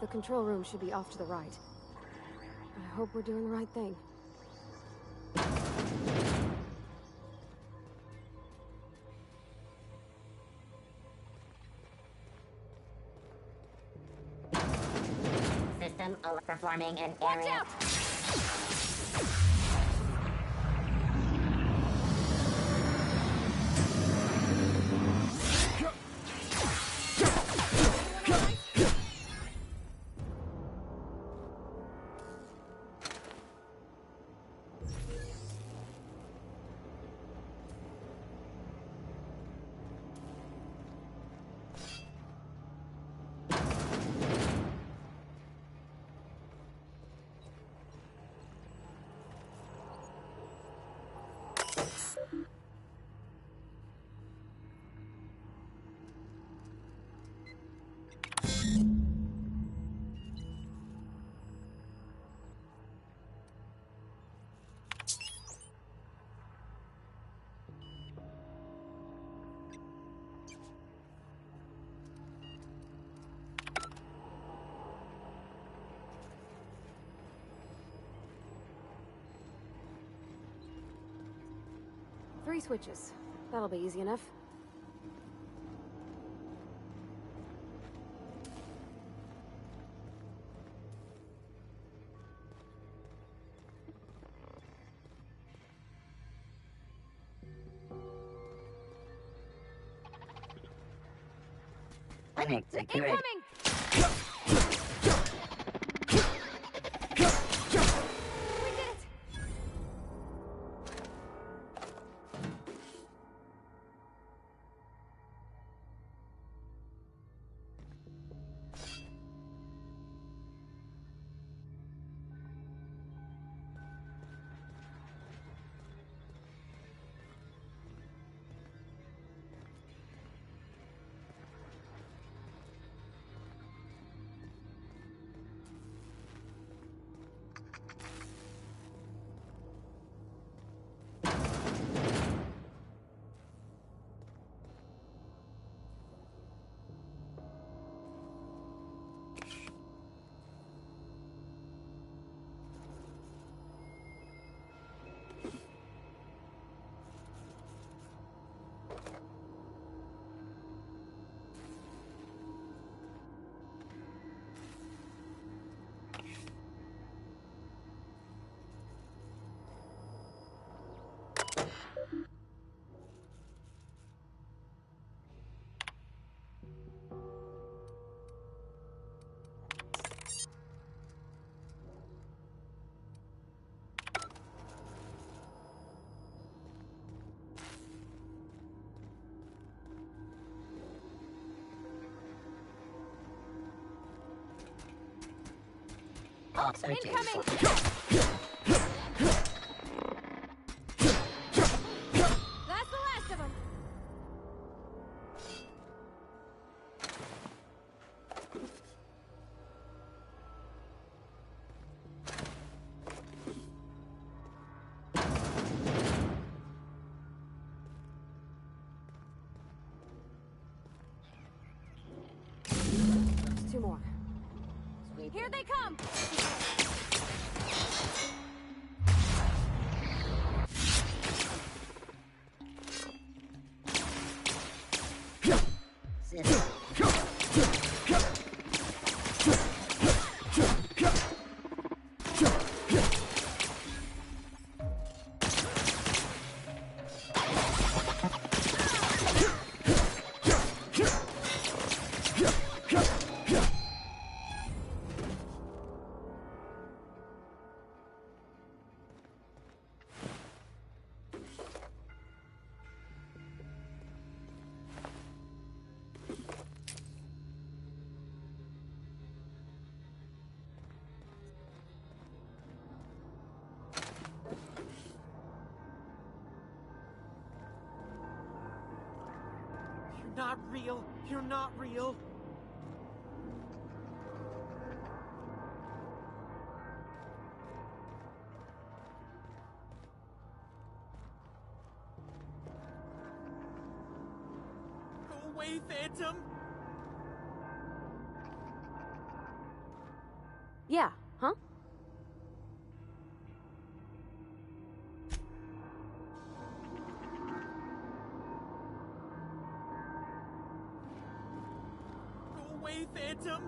O: The control room should be off to the right. I hope we're doing the right thing.
S: System performing an
O: Watch
S: area.
O: out! Three switches. That'll be easy enough.
S: Incoming! Incoming!
O: That's the last of them! There's two more. Here they come!
P: You're not real. You're not real. Go away, Phantom.
O: Yeah, huh?
P: Go away, Phantom!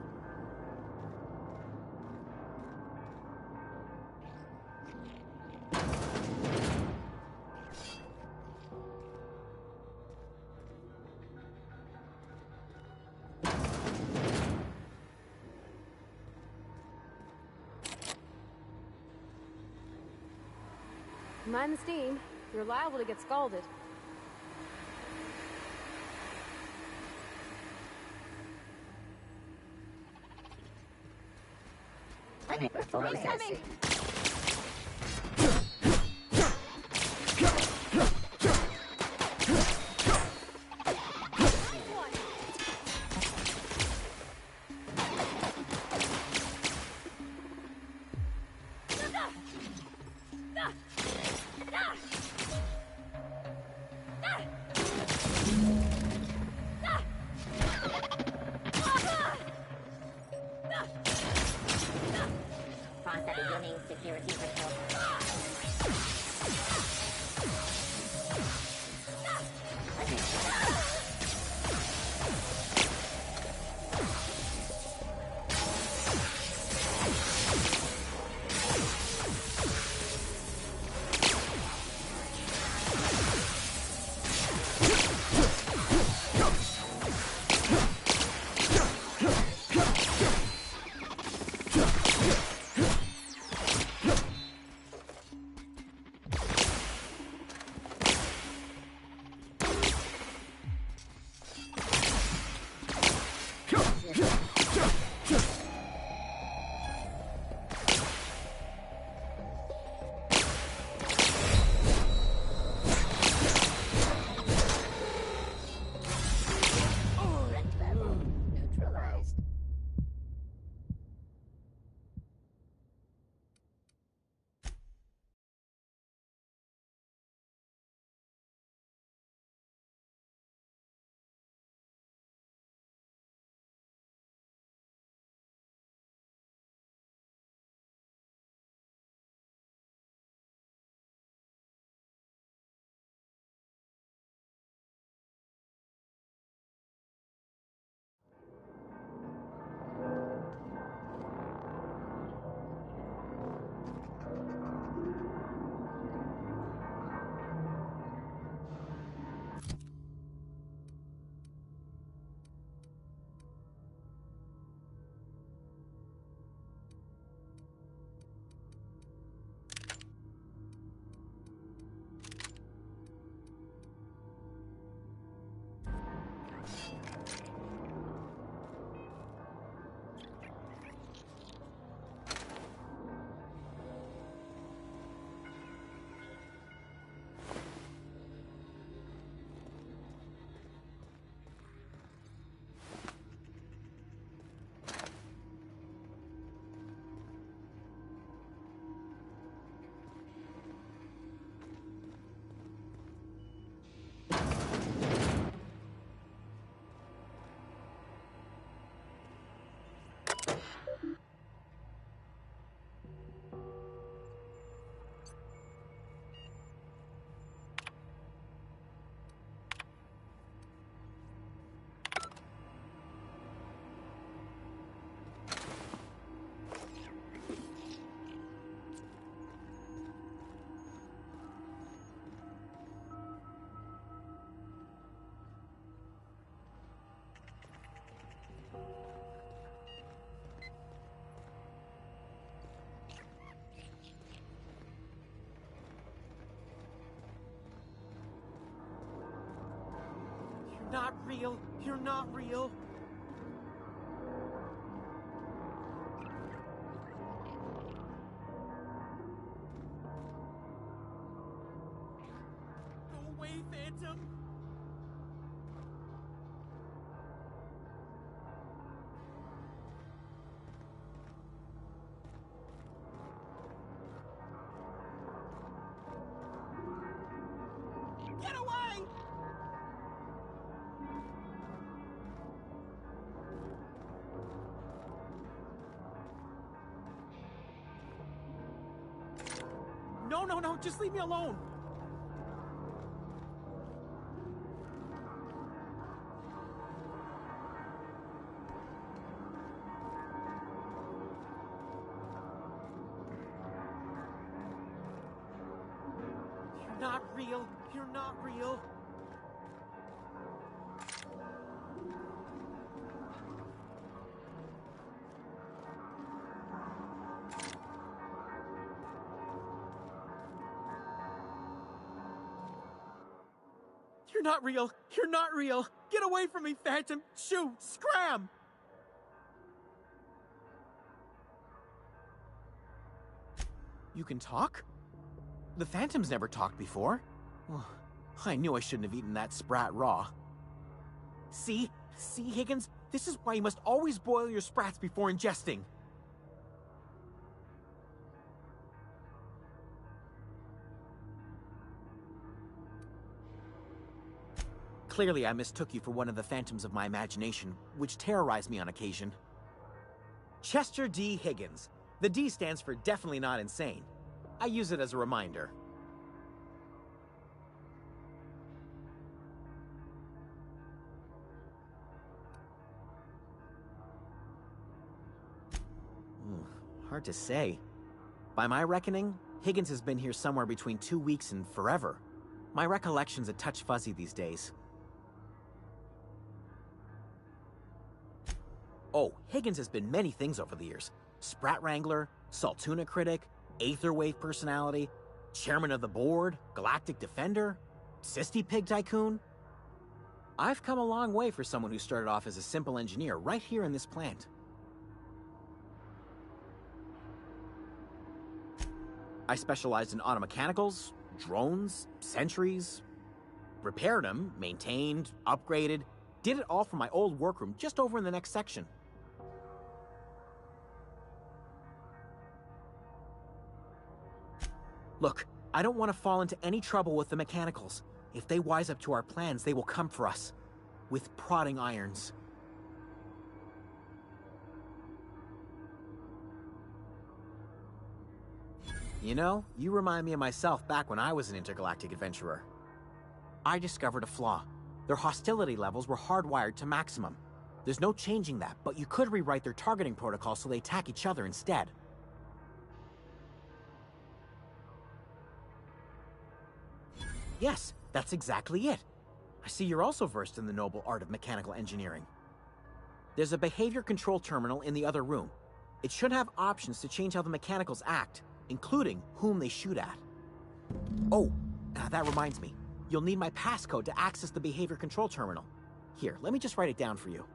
O: Mind the steam. You're liable to get scalded. He's coming!
S: Process beginning security patrol. Neutralized.
P: You're not real. You're not real. Go away, Phantom. Get away! No, just leave me alone. You're not real. You're not real. You're not real. You're not real. Get away from me, Phantom. Shoot. Scram. You can talk? The Phantom's never talked before. Well, I knew I shouldn't have eaten that sprat raw. See, Higgins? This is why you must always boil your sprats before ingesting. Clearly, I mistook you for one of the phantoms of my imagination, which terrorized me on occasion. Chester D. Higgins. The D stands for definitely not insane. I use it as a reminder. Hard to say. By my reckoning, Higgins has been here somewhere between 2 weeks and forever. My recollection's a touch fuzzy these days. Oh, Higgins has been many things over the years. Sprat Wrangler, Saltuna Critic, Aetherwave Personality, Chairman of the Board, Galactic Defender, Sisty Pig Tycoon. I've come a long way for someone who started off as a simple engineer right here in this plant. I specialized in automechanicals, drones, sentries, repaired them, maintained, upgraded, did it all from my old workroom just over in the next section. Look, I don't want to fall into any trouble with the mechanicals. If they wise up to our plans, they will come for us. With prodding irons. You know, you remind me of myself back when I was an intergalactic adventurer. I discovered a flaw. Their hostility levels were hardwired to maximum. There's no changing that, but you could rewrite their targeting protocol so they attack each other instead. Yes, that's exactly it. I see you're also versed in the noble art of mechanical engineering. There's a behavior control terminal in the other room. It should have options to change how the mechanicals act, including whom they shoot at. Oh, that reminds me. You'll need my passcode to access the behavior control terminal. Here, let me just write it down for you.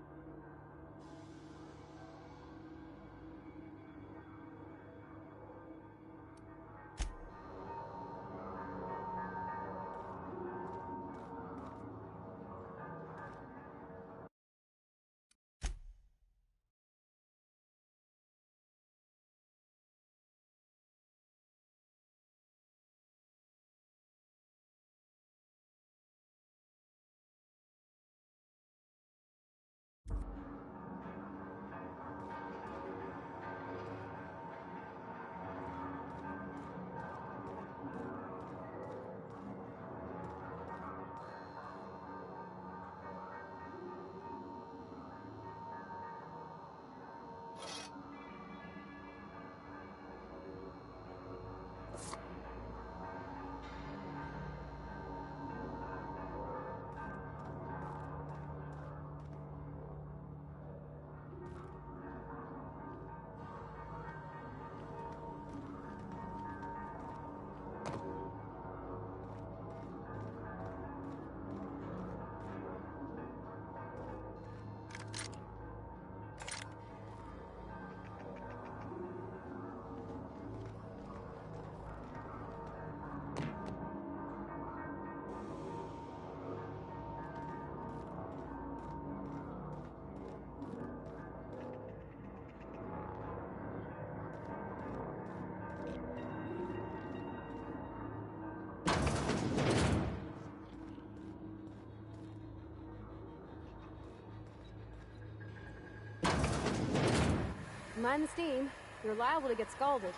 O: Mind the steam. You're liable to get scalded.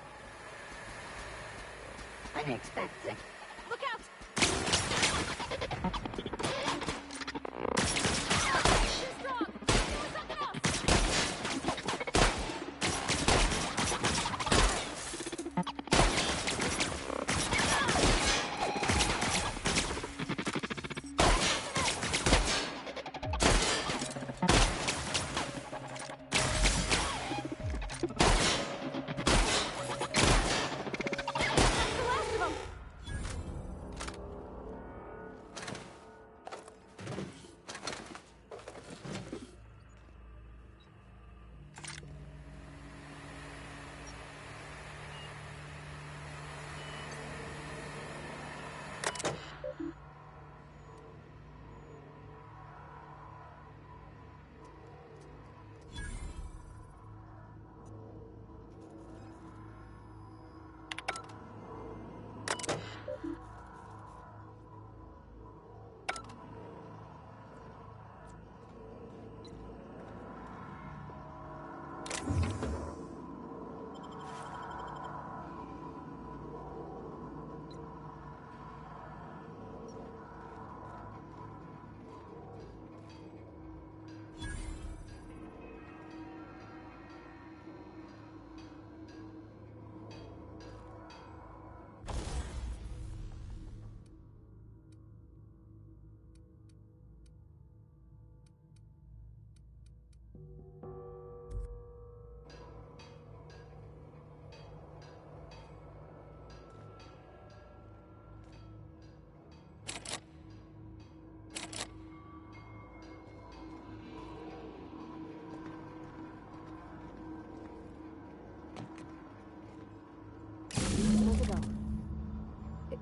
S: unexpected.
O: Look out!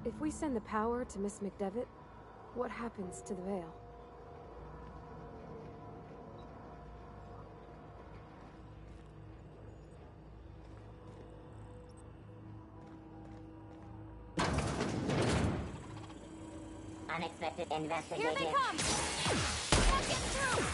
O: If we send the power to Miss McDevitt, what happens to the Veil?
S: Unexpected investigative.
O: Here they come! Can't get through!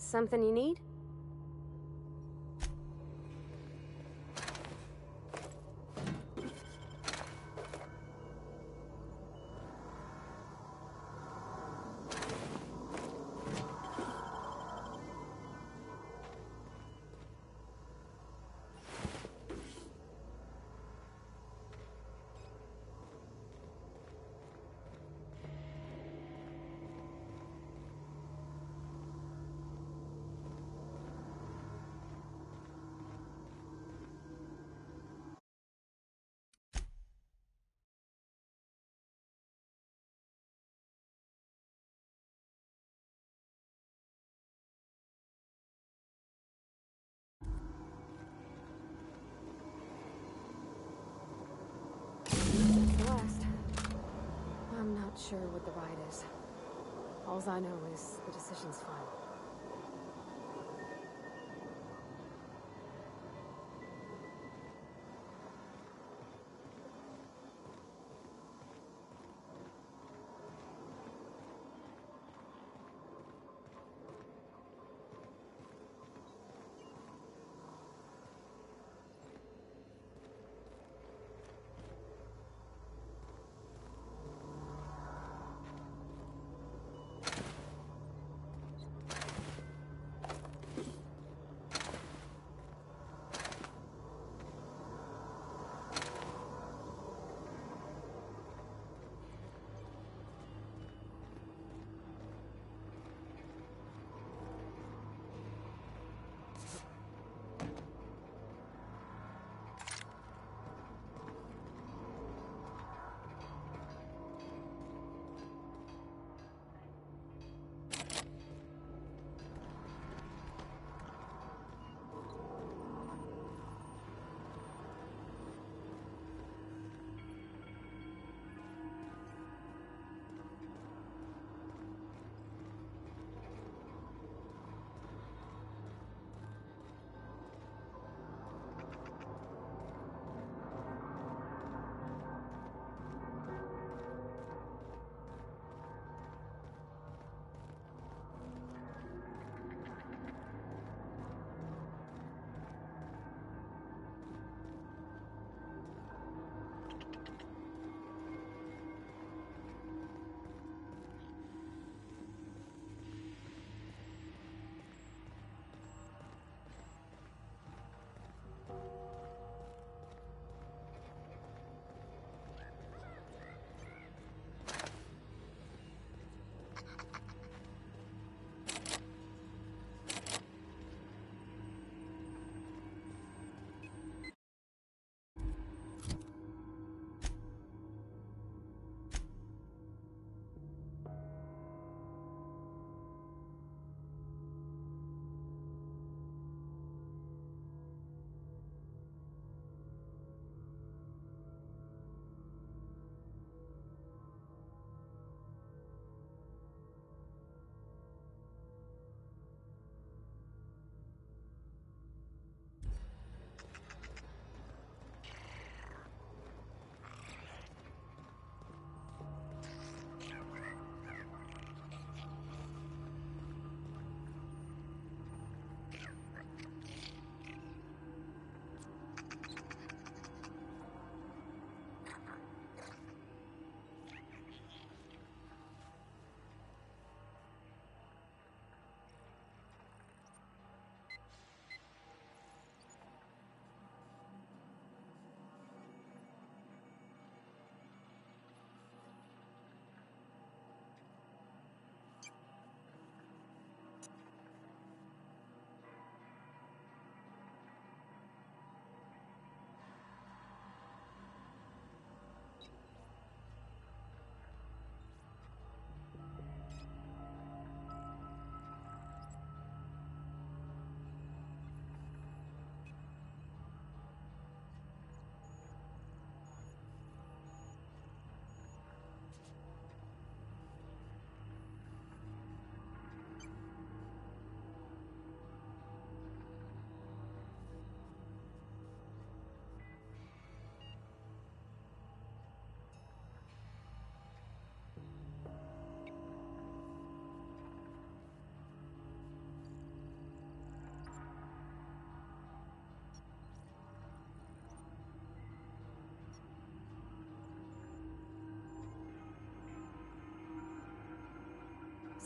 O: Something you need? not sure what the ride is. Alls I know is the decision's final.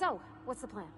O: So, what's the plan?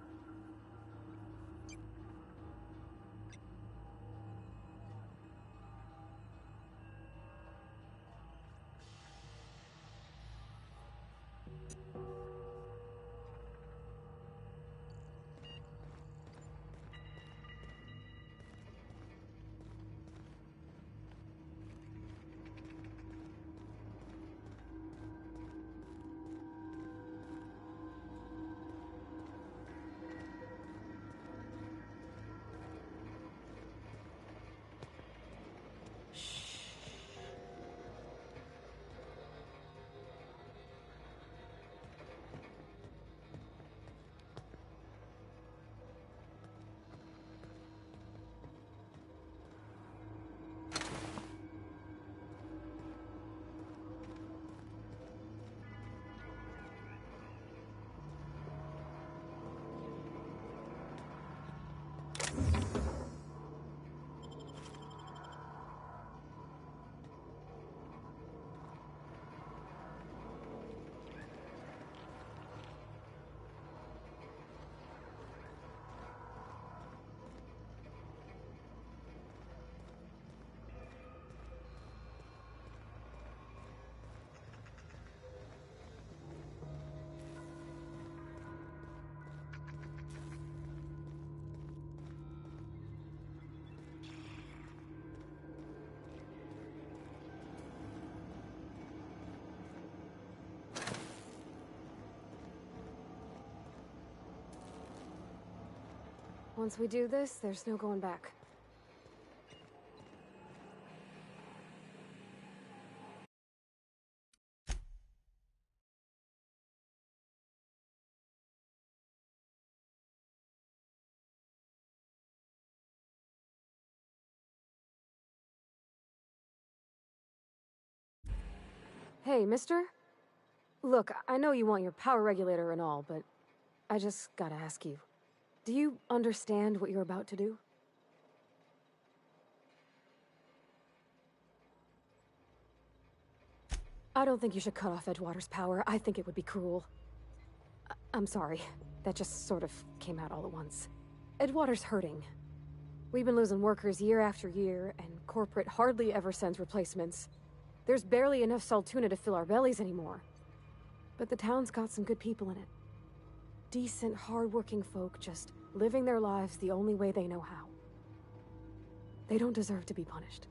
O: Once we do this, there's no going back. Hey, mister? Look, I know you want your power regulator and all, but I just gotta ask you. Do you understand what you're about to do? I don't think you should cut off Edgewater's power. I think it would be cruel. I'm sorry. That just sort of came out all at once. Edgewater's hurting. We've been losing workers year after year, and corporate hardly ever sends replacements. There's barely enough Saltuna to fill our bellies anymore. But the town's got some good people in it. Decent, hard-working folk just living their lives the only way they know how. They don't deserve to be punished.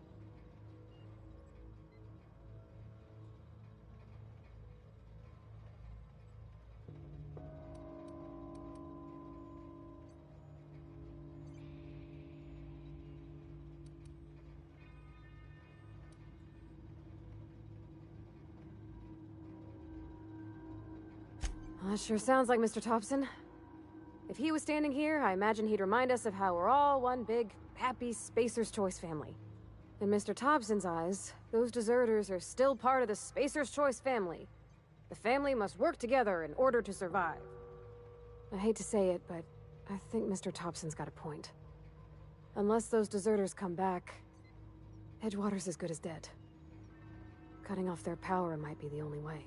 O: That sure sounds like Mr. Thompson. If he was standing here, I imagine he'd remind us of how we're all one big, happy Spacer's Choice family. In Mr. Thompson's eyes, those deserters are still part of the Spacer's Choice family. The family must work together in order to survive. I hate to say it, but I think Mr. Thompson's got a point. Unless those deserters come back, Edgewater's as good as dead. Cutting off their power might be the only way.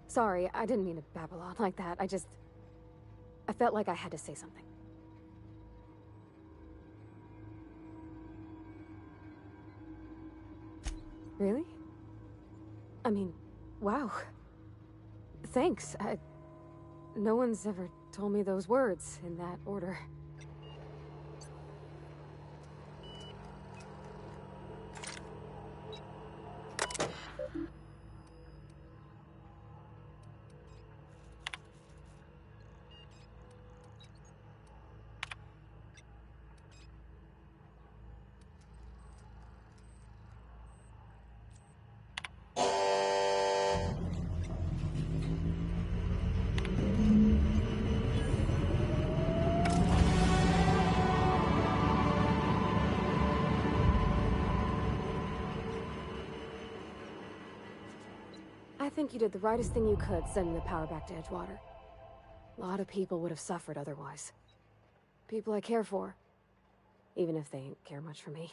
O: Sorry, I didn't mean to babble on like that. I felt like I had to say something. Really? I mean, wow. Thanks. No one's ever told me those words in that order. I think you did the rightest thing you could sending the power back to Edgewater. A lot of people would have suffered otherwise. People I care for. Even if they ain't care much for me.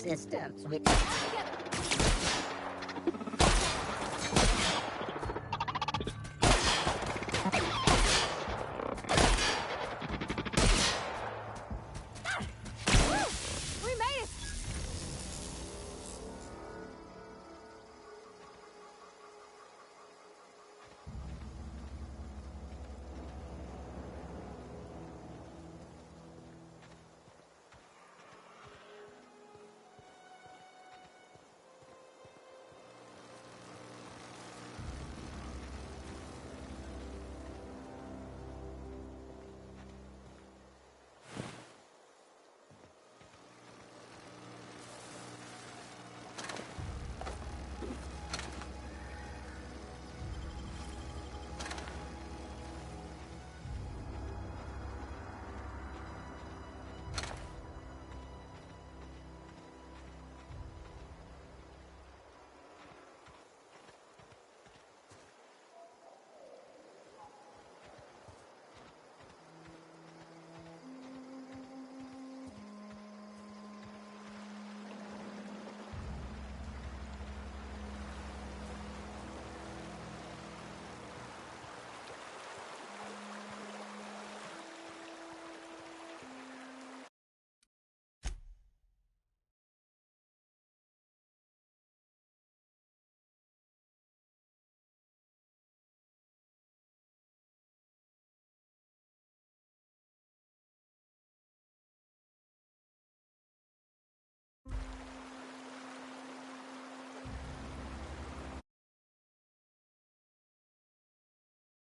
S: systems, which